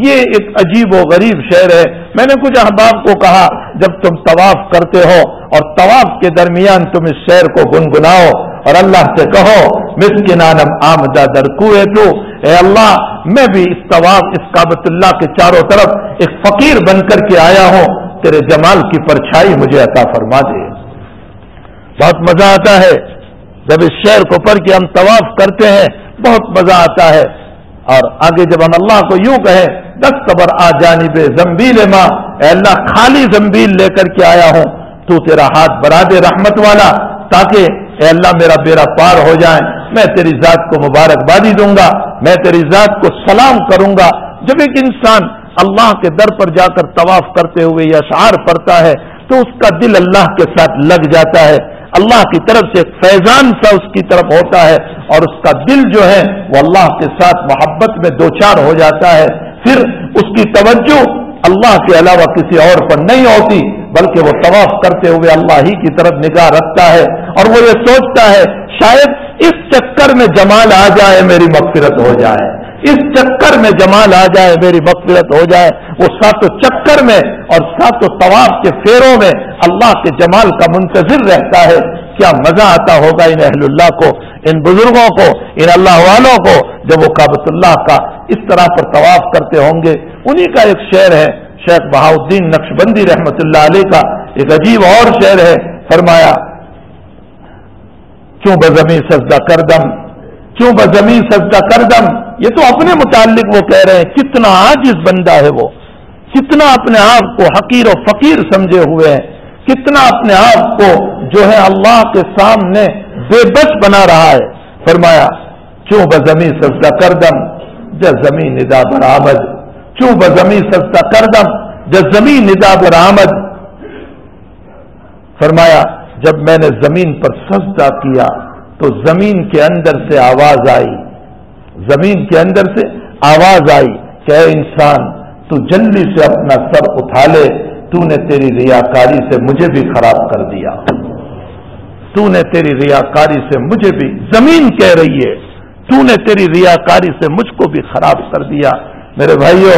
یہ ایک عجیب و غریب شعر ہے۔ میں نے کچھ احباب کو کہا جب تم طواف کرتے ہو اور طواف کے درمیان تم اس شعر کو گنگناؤ اور اللہ سے کہو مسکنانم آمدہ در کوئے تو، اے اللہ میں بھی اس طواف اس کعبۃ اللہ کے چاروں طرف ایک فقیر بن کر کے آیا ہوں، تیرے جمال کی پرچھائی مجھے عطا فرما دے۔ بہت مزہ آتا ہے جب اس شعر کو پڑھ کے ہم طواف کرتے ہیں، بہت مزہ آتا ہے۔ اور آگے جب ہم اللہ کو یوں کہیں دست برآ جانب زنبیل ماں، اے اللہ خالی زنبیل لے کر کے آیا ہوں، تو تیرا ہاتھ بڑھا دے رحمت والا، تاکہ اے اللہ میرا بیڑا پار ہو جائے، میں تیری ذات کو مبارکبادی دوں گا، میں تیری ذات کو سلام کروں گا۔ جب ایک انسان اللہ کے در پر جا کر طواف کرتے ہوئے یہ اشعار پڑھتا ہے تو اس کا دل اللہ کے ساتھ لگ جاتا ہے، اللہ کی طرف سے فیضان سا اس کی طرف ہوتا ہے، اور اس کا دل جو ہے وہ اللہ کے ساتھ محبت میں دوچار ہو جاتا ہے۔ پھر اس کی توجہ اللہ کے علاوہ کسی اور پر نہیں ہوتی، بلکہ وہ طواف کرتے ہوئے اللہ ہی کی طرف نگاہ رکھتا ہے، اور وہ یہ سوچتا ہے شاید اس چکر میں جمال آ جائے میری مغفرت ہو جائے، اس چکر میں جمال آ جائے میری مغفرت ہو جائے۔ وہ ساتوں چکر میں اور ساتوں طواف کے پھیروں میں اللہ کے جمال کا منتظر رہتا ہے۔ کیا مزہ آتا ہوگا ان اہل اللہ کو، ان بزرگوں کو، ان اللہ والوں کو جب وہ کعبۃ اللہ کا اس طرح پر طواف کرتے ہوں گے۔ انہی کا ایک شعر ہے شیخ بہاؤالدین نقشبندی رحمۃ اللہ علیہ کا، ایک عجیب اور شعر ہے۔ فرمایا کیوں بزمیں سجدہ کردم، کیوں بزمیں سجدہ کردم، یہ تو اپنے متعلق وہ کہہ رہے ہیں، کتنا عاجز بندہ ہے وہ، کتنا اپنے آپ کو حقیر و فقیر سمجھے ہوئے ہیں، کتنا اپنے آپ کو جو ہے اللہ کے سامنے بے بس بنا رہا ہے۔ فرمایا چوں بزمیں سجدہ کردم جب زمین ندا برآمد، چوں بزمیں سجدہ کردم جب زمین ندا برآمد۔ فرمایا جب میں نے زمین پر سجدہ کیا تو زمین کے اندر سے آواز آئی، زمین کے اندر سے آواز آئی کہ اے انسان تو جلدی سے اپنا سر اٹھا لے، تو نے تیری ریاکاری سے مجھے بھی خراب کر دیا، تو نے تیری ریاکاری سے مجھے بھی، زمین کہہ رہی ہے تو نے تیری ریاکاری سے مجھ کو بھی خراب کر دیا۔ میرے بھائیوں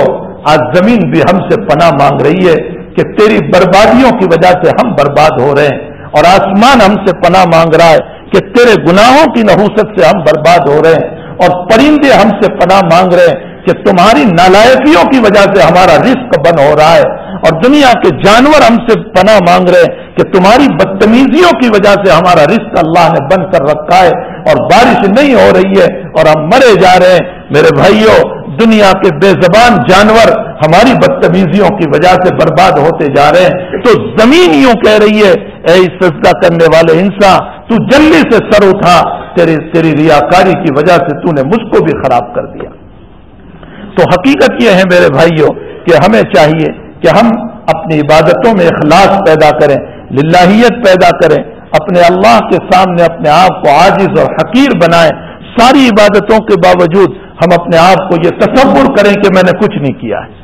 آج زمین بھی ہم سے پناہ مانگ رہی ہے کہ تیری بربادیوں کی وجہ سے ہم برباد ہو رہے ہیں، اور آسمان ہم سے پناہ مانگ رہا ہے کہ تیرے گناہوں کی نحوست سے ہم برباد ہو رہے ہیں۔ اور پرندے ہم سے پناہ مانگ رہے ہیں کہ تمہاری نالائقیوں کی وجہ سے ہمارا رزق بند ہو رہا ہے، اور دنیا کے جانور ہم سے پناہ مانگ رہے ہیں کہ تمہاری بدتمیزیوں کی وجہ سے ہمارا رزق اللہ نے بند کر رکھا ہے اور بارش نہیں ہو رہی ہے اور ہم مرے جا رہے ہیں۔ میرے بھائیوں، دنیا کے بے زبان جانور ہماری بدتمیزیوں کی وجہ سے برباد ہوتے جا رہے ہیں، تو زمین یوں کہہ رہی ہے اے سجدہ کرنے والے انسان، تو جلدی سے سر اٹھا، تیری ریاکاری کی وجہ سے تو نے مجھ کو بھی خراب کر دیا۔ تو حقیقت یہ ہے میرے بھائیوں کہ ہمیں چاہیے کہ ہم اپنی عبادتوں میں اخلاص پیدا کریں، للہیت پیدا کریں، اپنے اللہ کے سامنے اپنے آپ کو عاجز اور حقیر بنائیں۔ ساری عبادتوں کے باوجود ہم اپنے آپ کو یہ تصور کریں کہ میں نے کچھ نہیں کیا ہے،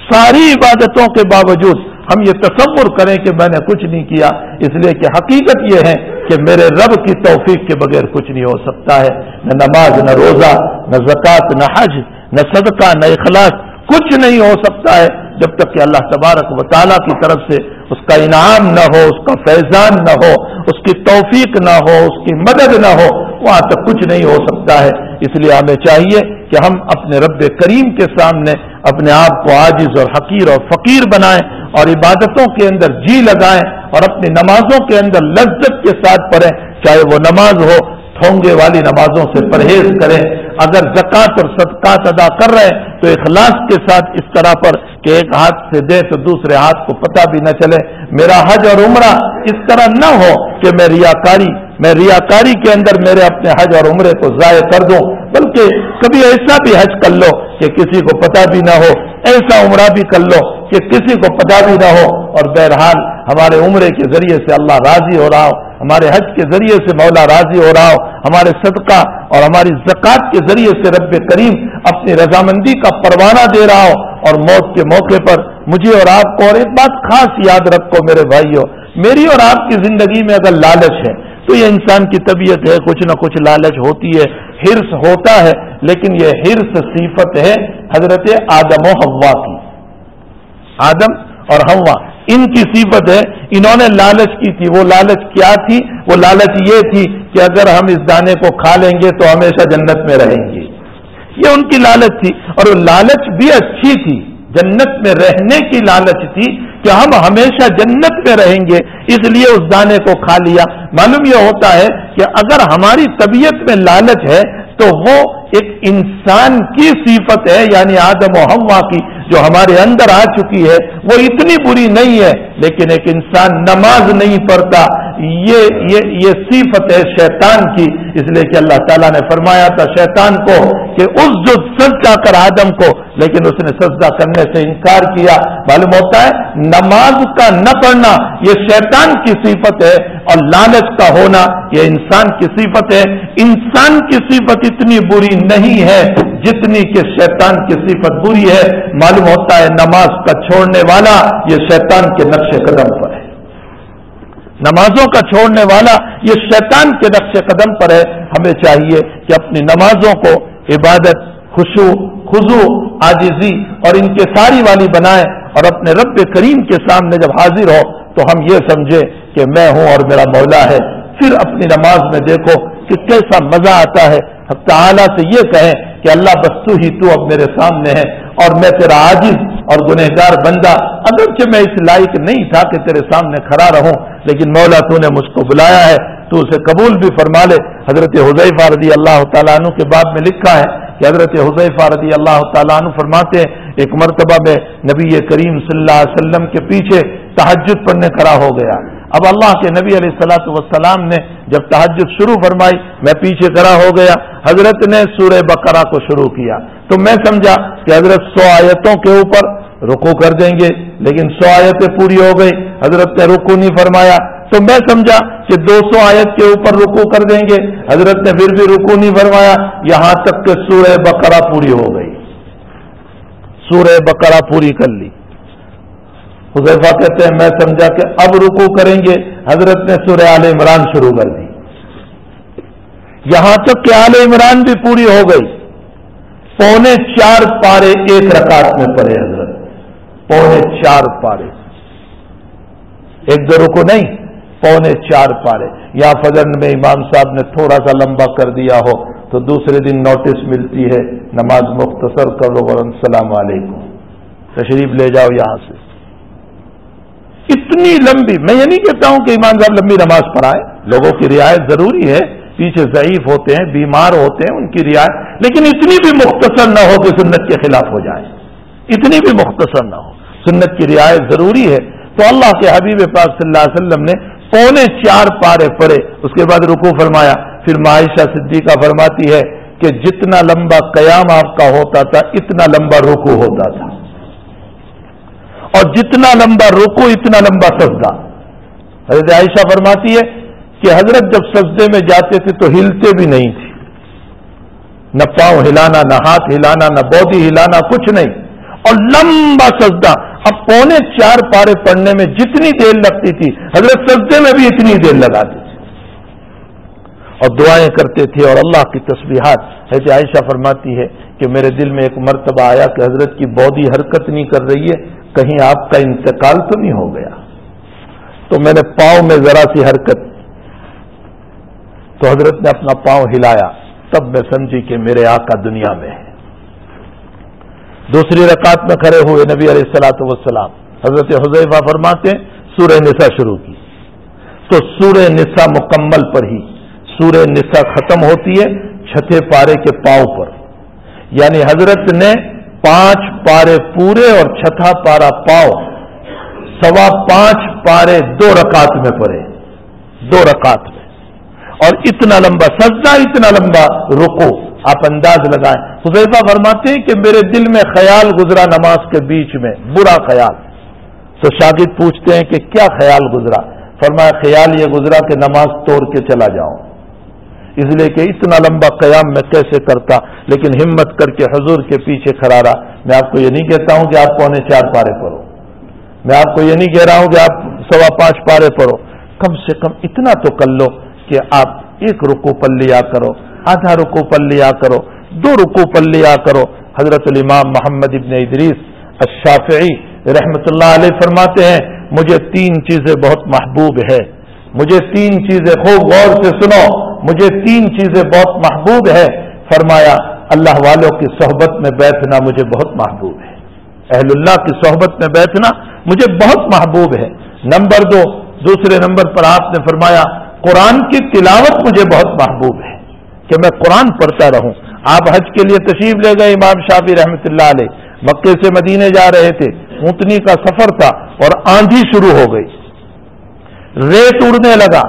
ساری عبادتوں کے باوجود ہم یہ تصور کریں کہ میں نے کچھ نہیں کیا، اس لیے کہ حقیقت یہ ہے کہ میرے رب کی توفیق کے بغیر کچھ نہیں ہو سکتا ہے، نہ نماز، نہ روزہ، نہ زکوٰۃ، نہ حج، نہ صدقہ، نہ اخلاص، کچھ نہیں ہو سکتا ہے جب تک کہ اللہ تبارک و تعالیٰ کی طرف سے اس کا انعام نہ ہو، اس کا فیضان نہ ہو، اس کی توفیق نہ ہو، اس کی مدد نہ ہو، وہاں تک کچھ نہیں ہو سکتا ہے۔ اس لیے ہمیں چاہیے کہ ہم اپنے رب کریم کے سامنے اپنے آپ کو عاجز اور حقیر اور فقیر بنائیں اور عبادتوں کے اندر جی لگائیں اور اپنی نمازوں کے اندر لذت کے ساتھ پڑھیں، چاہے وہ نماز ہو، ٹھونگے والی نمازوں سے پرہیز کریں۔ اگر زکوٰۃ اور صدقات ادا کر رہے ہیں تو اخلاص کے ساتھ اس طرح پر کہ ایک ہاتھ سے دے تو دوسرے ہاتھ کو پتہ بھی نہ چلے۔ میرا حج اور عمرہ اس طرح نہ ہو کہ میں ریاکاری کے اندر میرے اپنے حج اور عمرے کو ضائع کر دوں، بلکہ کبھی ایسا بھی حج کر لو کہ کسی کو پتہ بھی نہ ہو، ایسا عمرہ بھی کر لو کہ کسی کو پتہ بھی نہ ہو، اور بہرحال ہمارے عمرے کے ذریعے سے اللہ راضی ہو رہا ہو، ہمارے حج کے ذریعے سے مولا راضی ہو رہا ہو، ہمارے صدقہ اور ہماری زکوٰۃ کے ذریعے سے رب کریم اپنی رضامندی کا پروانہ دے رہا ہو، اور موت کے موقع پر مجھے اور آپ کو، اور ایک بات خاص یاد رکھو میرے بھائیوں، میری اور آپ کی زندگی میں اگر لالچ ہے تو یہ انسان کی طبیعت ہے، کچھ نہ کچھ لالچ ہوتی ہے، حرص ہوتا ہے، لیکن یہ حرص صفت ہے حضرت آدم و حوا کی۔ آدم اور حوا ان کی صفت ہے، انہوں نے لالچ کی تھی۔ وہ لالچ کیا تھی؟ وہ لالچ یہ تھی کہ اگر ہم اس دانے کو کھا لیں گے تو ہمیشہ جنت میں رہیں گے، یہ ان کی لالچ تھی، اور وہ لالچ بھی اچھی تھی، جنت میں رہنے کی لالچ تھی کہ ہم ہمیشہ جنت میں رہیں گے، اس لیے اس دانے کو کھا لیا۔ معلوم یہ ہوتا ہے کہ اگر ہماری طبیعت میں لالچ ہے تو وہ ایک انسان کی صفت ہے، یعنی آدم و حوا کی جو ہمارے اندر آ چکی ہے، وہ اتنی بری نہیں ہے، لیکن ایک انسان نماز نہیں پڑھتا، یہ صفت ہے شیطان کی، اس لیے کہ اللہ تعالیٰ نے فرمایا تھا شیطان کو کہ اسجد، سجدہ کر آدم کو، لیکن اس نے سجدہ کرنے سے انکار کیا۔ معلوم ہوتا ہے نماز کا نہ پڑھنا یہ شیطان کی صفت ہے، اور لالچ کا ہونا یہ انسان کی صفت ہے۔ انسان کی صفت اتنی بری نہیں ہے جتنی کہ شیطان کی صفت بری ہے۔ معلوم ہوتا ہے نماز کا چھوڑنے والا یہ شیطان کے نقش قدم پر ہے، نمازوں کا چھوڑنے والا یہ شیطان کے نقش قدم پر ہے۔ ہمیں چاہیے کہ اپنی نمازوں کو عبادت، خضوع، عاجزی اور انکساری والی بنائیں، اور اپنے رب کریم کے سامنے جب حاضر ہو تو ہم یہ سمجھیں کہ میں ہوں اور میرا مولا ہے۔ پھر اپنی نماز میں دیکھو کہ کیسا مزہ آتا ہے، حق تعالیٰ سے یہ کہیں کہ اللہ بس تو اب میرے سامنے ہے اور میں تیرا عاجز اور گنہگار بندہ، اگرچہ میں اس لائق نہیں تھا کہ تیرے سامنے کھڑا رہوں، لیکن مولا تو نے مجھ کو بلایا ہے، تو اسے قبول بھی فرما لے۔ حضرت حذیفہ رضی اللہ تعالیٰ عنہ کے باب میں لکھا ہے کہ حضرت حذیفہ رضی اللہ تعالیٰ عنہ فرماتے ہیں ایک مرتبہ میں نبی کریم صلی اللہ علیہ وسلم کے پیچھے تہجد پڑھنے کھڑا ہو گیا۔ اب اللہ کے نبی علیہ الصلوۃ والسلام نے جب تہجد شروع فرمائی، میں پیچھے کھڑا ہو گیا، حضرت نے سورہ بقرہ کو شروع کیا، تو میں سمجھا کہ حضرت 100 آیتوں کے اوپر رکوع کر دیں گے، لیکن 100 آیتیں پوری ہو گئی، حضرت نے رکوع نہیں فرمایا، تو میں سمجھا کہ 200 آیت کے اوپر رکوع کر دیں گے، حضرت نے پھر بھی رکوع نہیں فرمایا، یہاں تک کہ سورہ بقرہ پوری ہو گئی، سورہ بقرہ پوری کر لی۔ حذیفہ کہتے ہیں میں سمجھا کہ اب رکوع کریں گے، حضرت نے سورہ آل عمران شروع کر دی، یہاں تک کہ آل عمران بھی پوری ہو گئی۔ 4.25 پارے ایک رکعت میں پڑھے حضرت، 4.25 پارے، ایک دو رکوع نہیں، 4.25 پارے۔ یا فجر میں امام صاحب نے تھوڑا سا لمبا کر دیا ہو تو دوسرے دن نوٹس ملتی ہے نماز مختصر کر لو ورن السلام علیکم، تشریف لے جاؤ یہاں سے. اتنی لمبی، میں یہ نہیں کہتا ہوں کہ امام صاحب لمبی نماز پڑھائیں، لوگوں کی رعایت ضروری ہے، پیچھے ضعیف ہوتے ہیں، بیمار ہوتے ہیں، ان کی رعایت، لیکن اتنی بھی مختصر نہ ہو کہ سنت کے خلاف ہو جائے، اتنی بھی مختصر نہ ہو، سنت کی رعایت ضروری ہے. تو اللہ کے حبیب پاک صلی اللہ علیہ وسلم نے 4.25 پارے پڑھے، اس کے بعد رکوع فرمایا. پھر عائشہ صدیقہ فرماتی ہے کہ جتنا لمبا قیام آپ کا ہوتا تھا اتنا لمبا رکوع ہوتا تھا، اور جتنا لمبا رکوع اتنا لمبا سجدہ. حضرت عائشہ فرماتی ہے کہ حضرت جب سجدے میں جاتے تھے تو ہلتے بھی نہیں تھے، نہ پاؤں ہلانا، نہ ہاتھ ہلانا، نہ بودی ہلانا، کچھ نہیں، اور لمبا سجدہ. اب 4.25 پارے پڑھنے میں جتنی دیر لگتی تھی حضرت سجدے میں بھی اتنی دیر لگاتے تھے، اور دعائیں کرتے تھے اور اللہ کی تسبیحات. حضرت عائشہ فرماتی ہے کہ میرے دل میں ایک مرتبہ آیا کہ حضرت کی بودی حرکت نہیں کر رہی ہے، کہیں آپ کا انتقال تو نہیں ہو گیا. تو میں نے پاؤں میں ذرا سی حرکت، تو حضرت نے اپنا پاؤں ہلایا، تب میں سمجھی کہ میرے آقا دنیا میں ہے. دوسری رکعت میں کھڑے ہوئے نبی علیہ الصلوۃ والسلام، حضرت حذیفہ فرماتے ہیں سورہ نساء شروع کی، تو سورہ نساء مکمل پڑھی. سورہ نساء ختم ہوتی ہے 6 پارے کے پاؤں پر، یعنی حضرت نے 5 پارے پورے اور 6 پارا پاؤں، 5.25 پارے 2 رکعت میں پڑھے، 2 رکعت میں، اور اتنا لمبا سجدہ، اتنا لمبا رکوع. آپ انداز لگائیں. حذیفہ فرماتے ہیں کہ میرے دل میں خیال گزرا نماز کے بیچ میں، برا خیال. تو شاگرد پوچھتے ہیں کہ کیا خیال گزرا؟ فرمایا خیال یہ گزرا کہ نماز توڑ کے چلا جاؤں، اس لیے کہ اتنا لمبا قیام میں کیسے کرتا، لیکن ہمت کر کے حضور کے پیچھے کھڑا رہا. میں آپ کو یہ نہیں کہتا ہوں کہ آپ 4.25 پارے پڑھو، میں آپ کو یہ نہیں کہہ رہا ہوں کہ آپ 5.25 پارے پڑھو، کم سے کم اتنا تو کر لو کہ آپ 1 رکوع پڑھ لیا کرو، آدھا رکوع پڑھ لیا کرو، 2 رکوع پڑھ لیا کرو. حضرت الامام محمد ابن ادریس الشافعی رحمۃ اللہ علیہ فرماتے ہیں مجھے 3 چیزیں بہت محبوب ہے، مجھے 3 چیزیں، خوب غور سے سنو، مجھے 3 چیزیں بہت محبوب ہے. فرمایا اللہ والوں کی صحبت میں بیٹھنا مجھے بہت محبوب ہے، اہل اللہ کی صحبت میں بیٹھنا مجھے بہت محبوب ہے. نمبر 2، دوسرے نمبر پر آپ نے فرمایا قرآن کی تلاوت مجھے بہت محبوب ہے کہ میں قرآن پڑھتا رہوں. آپ حج کے لیے تشریف لے گئے امام شافعی رحمۃ اللہ علیہ، مکے سے مدینے جا رہے تھے، اونٹنی کا سفر تھا اور آندھی شروع ہو گئی، ریت اڑنے لگا،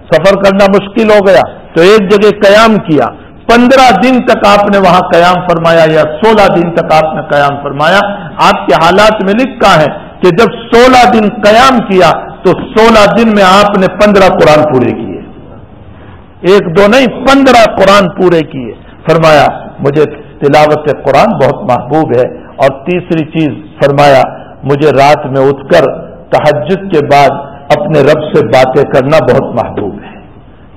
سفر کرنا مشکل ہو گیا، تو ایک جگہ قیام کیا. 15 دن تک آپ نے وہاں قیام فرمایا، یا 16 دن تک آپ نے قیام فرمایا. آپ کے حالات میں لکھا ہے کہ جب 16 دن قیام کیا تو 16 دن میں آپ نے 15 قرآن پورے کیے، 1-2 نہیں، 15 قرآن پورے کیے. فرمایا مجھے تلاوت قرآن بہت محبوب ہے. اور تیسری چیز فرمایا مجھے رات میں اٹھ کر تہجد کے بعد اپنے رب سے باتیں کرنا بہت محبوب ہے،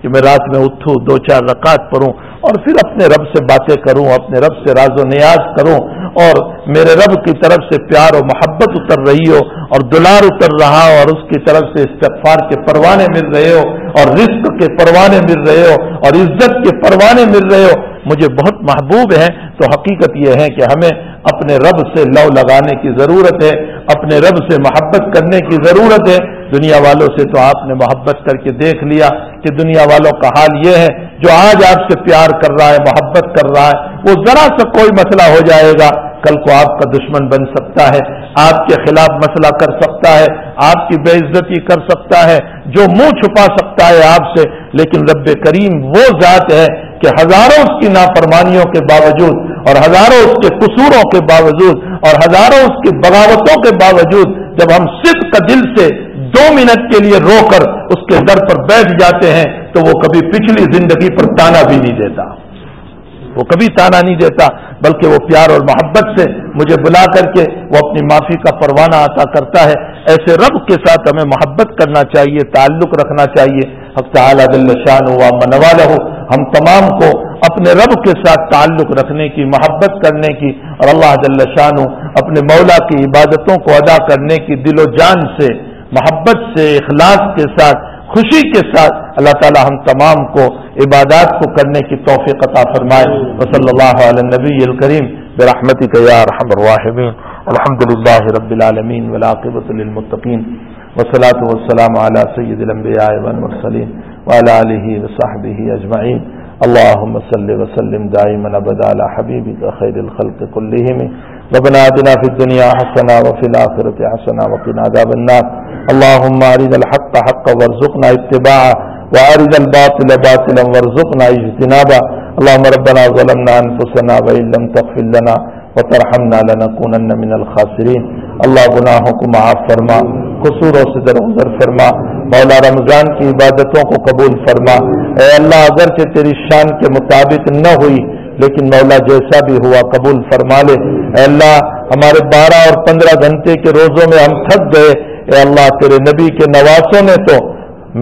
کہ میں رات میں اٹھوں، 2-4 رکعت پڑھوں اور پھر اپنے رب سے باتیں کروں، اپنے رب سے راز و نیاز کروں، اور میرے رب کی طرف سے پیار و محبت اتر رہی ہو اور دلار اتر رہا ہو، اور اس کی طرف سے استغفار کے پروانے مل رہے ہو، اور رزق کے پروانے مل رہے ہو، اور عزت کے پروانے مل رہے ہو، مجھے بہت محبوب ہے. تو حقیقت یہ ہے کہ ہمیں اپنے رب سے لو لگانے کی ضرورت ہے، اپنے رب سے محبت کرنے کی ضرورت ہے. دنیا والوں سے تو آپ نے محبت کر کے دیکھ لیا کہ دنیا والوں کا حال یہ ہے، جو آج آپ سے پیار کر رہا ہے، محبت کر رہا ہے، وہ ذرا سا کوئی مسئلہ ہو جائے گا کل کو آپ کا دشمن بن سکتا ہے، آپ کے خلاف مسئلہ کر سکتا ہے، آپ کی بے عزتی کر سکتا ہے، جو منہ چھپا سکتا ہے آپ سے. لیکن رب کریم وہ ذات ہے کہ ہزاروں اس کی نافرمانیوں کے باوجود اور ہزاروں اس کے قصوروں کے باوجود اور ہزاروں اس کی بغاوتوں کے باوجود جب ہم صدق دل سے 2 منٹ کے لیے رو کر اس کے در پر بیٹھ جاتے ہیں تو وہ کبھی پچھلی زندگی پر تانا بھی نہیں دیتا، وہ کبھی تانا نہیں دیتا، بلکہ وہ پیار اور محبت سے مجھے بلا کر کے وہ اپنی معافی کا پروانہ عطا کرتا ہے. ایسے رب کے ساتھ ہمیں محبت کرنا چاہیے، تعلق رکھنا چاہیے. حق تعالی جل شانہ و من والہ ہم تمام کو اپنے رب کے ساتھ تعلق رکھنے کی، محبت کرنے کی، اور اللہ جل شانہ اپنے مولا کی عبادتوں کو ادا کرنے کی دل و جان سے، محبت سے، اخلاص کے ساتھ خوشی کے ساتھ اللہ تعالی ہم تمام کو عبادات کو کرنے کی توفیق عطا فرمائے. وصلی اللہ علی النبی الکریم برحمتک یا ارحم الراحمین. الحمد للہ رب العالمین والعاقبۃ للمتقین والصلاۃ والسلام علی سید الانبیاء والمرسلین وعلی آلہ وصحبہ اجمعین. اللهم صل وسلم دائما ابدا على حبيبك خير الخلق كلهم. ربنا آتنا في الدنيا حسنة وفي الآخرة حسنة وقنا عذاب النار. اللهم أرنا الحق حقا وارزقنا اتباعه وأرنا الباطل باطلا وارزقنا اجتنابه. اللهم ربنا ظلمنا أنفسنا وإن لم تغفر لنا وترحمنا لنكونن من الخاسرين. اللہ گناہوں کو معاف فرما، قصوروں سے درگزر فرما. مولا رمضان کی عبادتوں کو قبول فرما. اے اللہ اگرچہ تیری شان کے مطابق نہ ہوئی لیکن مولا جیسا بھی ہوا قبول فرما لے. اے اللہ ہمارے 12 اور 15 گھنٹے کے روزوں میں ہم تھک گئے. اے اللہ تیرے نبی کے نواسوں نے تو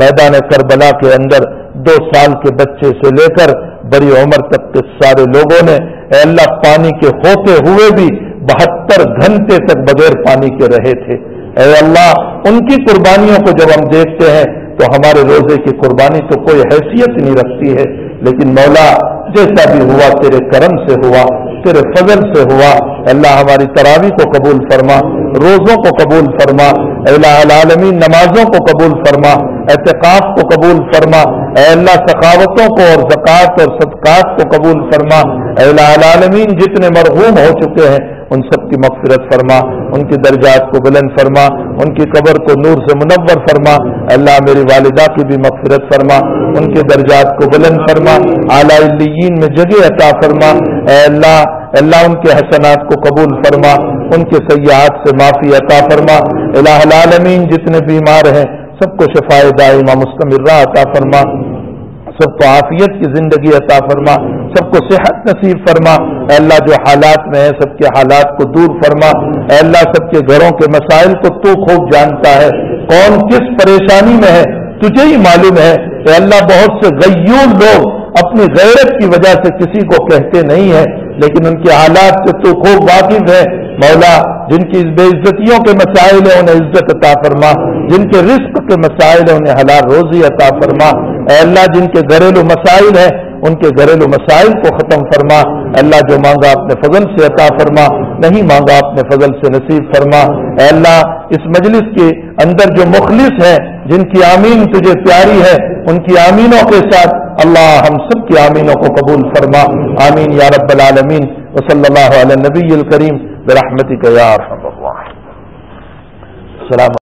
میدان کربلا کے اندر 2 سال کے بچے سے لے کر بڑی عمر تک کے سارے لوگوں نے اے اللہ پانی کے ہوتے ہوئے بھی 72 گھنٹے تک بغیر پانی کے رہے تھے. اے اللہ ان کی قربانیوں کو جب ہم دیکھتے ہیں تو ہمارے روزے کی قربانی تو کوئی حیثیت نہیں رکھتی ہے. لیکن مولا جیسا بھی ہوا تیرے کرم سے ہوا، تیرے فضل سے ہوا. اللہ ہماری تراویح کو قبول فرما، روزوں کو قبول فرما. اے الہ العالمین نمازوں کو قبول فرما، اعتکاف کو قبول فرما. اے اللہ سخاوتوں کو اور زکوٰۃ اور صدقات کو قبول فرما. اے الہ العالمین جتنے مرحوم ہو چکے ہیں ان سب کی مغفرت فرما، ان کی درجات کو بلند فرما، ان کی قبر کو نور سے منور فرما. اللہ میری والدہ کی بھی مغفرت فرما، ان کے درجات کو بلند فرما، اعلیٰ علیین میں جگہ عطا فرما. اے اللہ ان کے حسنات کو قبول فرما، ان کے سیئات سے معافی عطا فرما. الہ العالمین جتنے بیمار ہیں سب کو شفاء دائمہ مستمرہ عطا فرما، سب کو عافیت کی زندگی عطا فرما، سب کو صحت نصیب فرما. اے اللہ جو حالات میں ہے سب کے حالات کو دور فرما. اے اللہ سب کے گھروں کے مسائل کو تو خوب جانتا ہے، کون کس پریشانی میں ہے تجھے ہی معلوم ہے. اے اللہ بہت سے غیور لوگ اپنی غیرت کی وجہ سے کسی کو کہتے نہیں ہیں لیکن ان کے حالات سے تو خوب واقف ہے. مولا جن کی بے عزتیوں کے مسائل ہیں انہیں عزت عطا فرما، جن کے رزق کے مسائل ہیں انہیں حلال روزی عطا فرما. اے اللہ جن کے گھریلو مسائل ہیں ان کے گھریلو مسائل کو ختم فرما. اللہ جو مانگا اپنے فضل سے عطا فرما، نہیں مانگا اپنے فضل سے نصیب فرما. اے اللہ اس مجلس کے اندر جو مخلص ہیں جن کی آمین تجھے پیاری ہے ان کی آمینوں کے ساتھ اللہ ہم سب کی آمینوں کو قبول فرما. آمین یا رب العالمین. وصلی اللہ علی النبی الکریم برحمتک یا ارحم الراحمین. السلام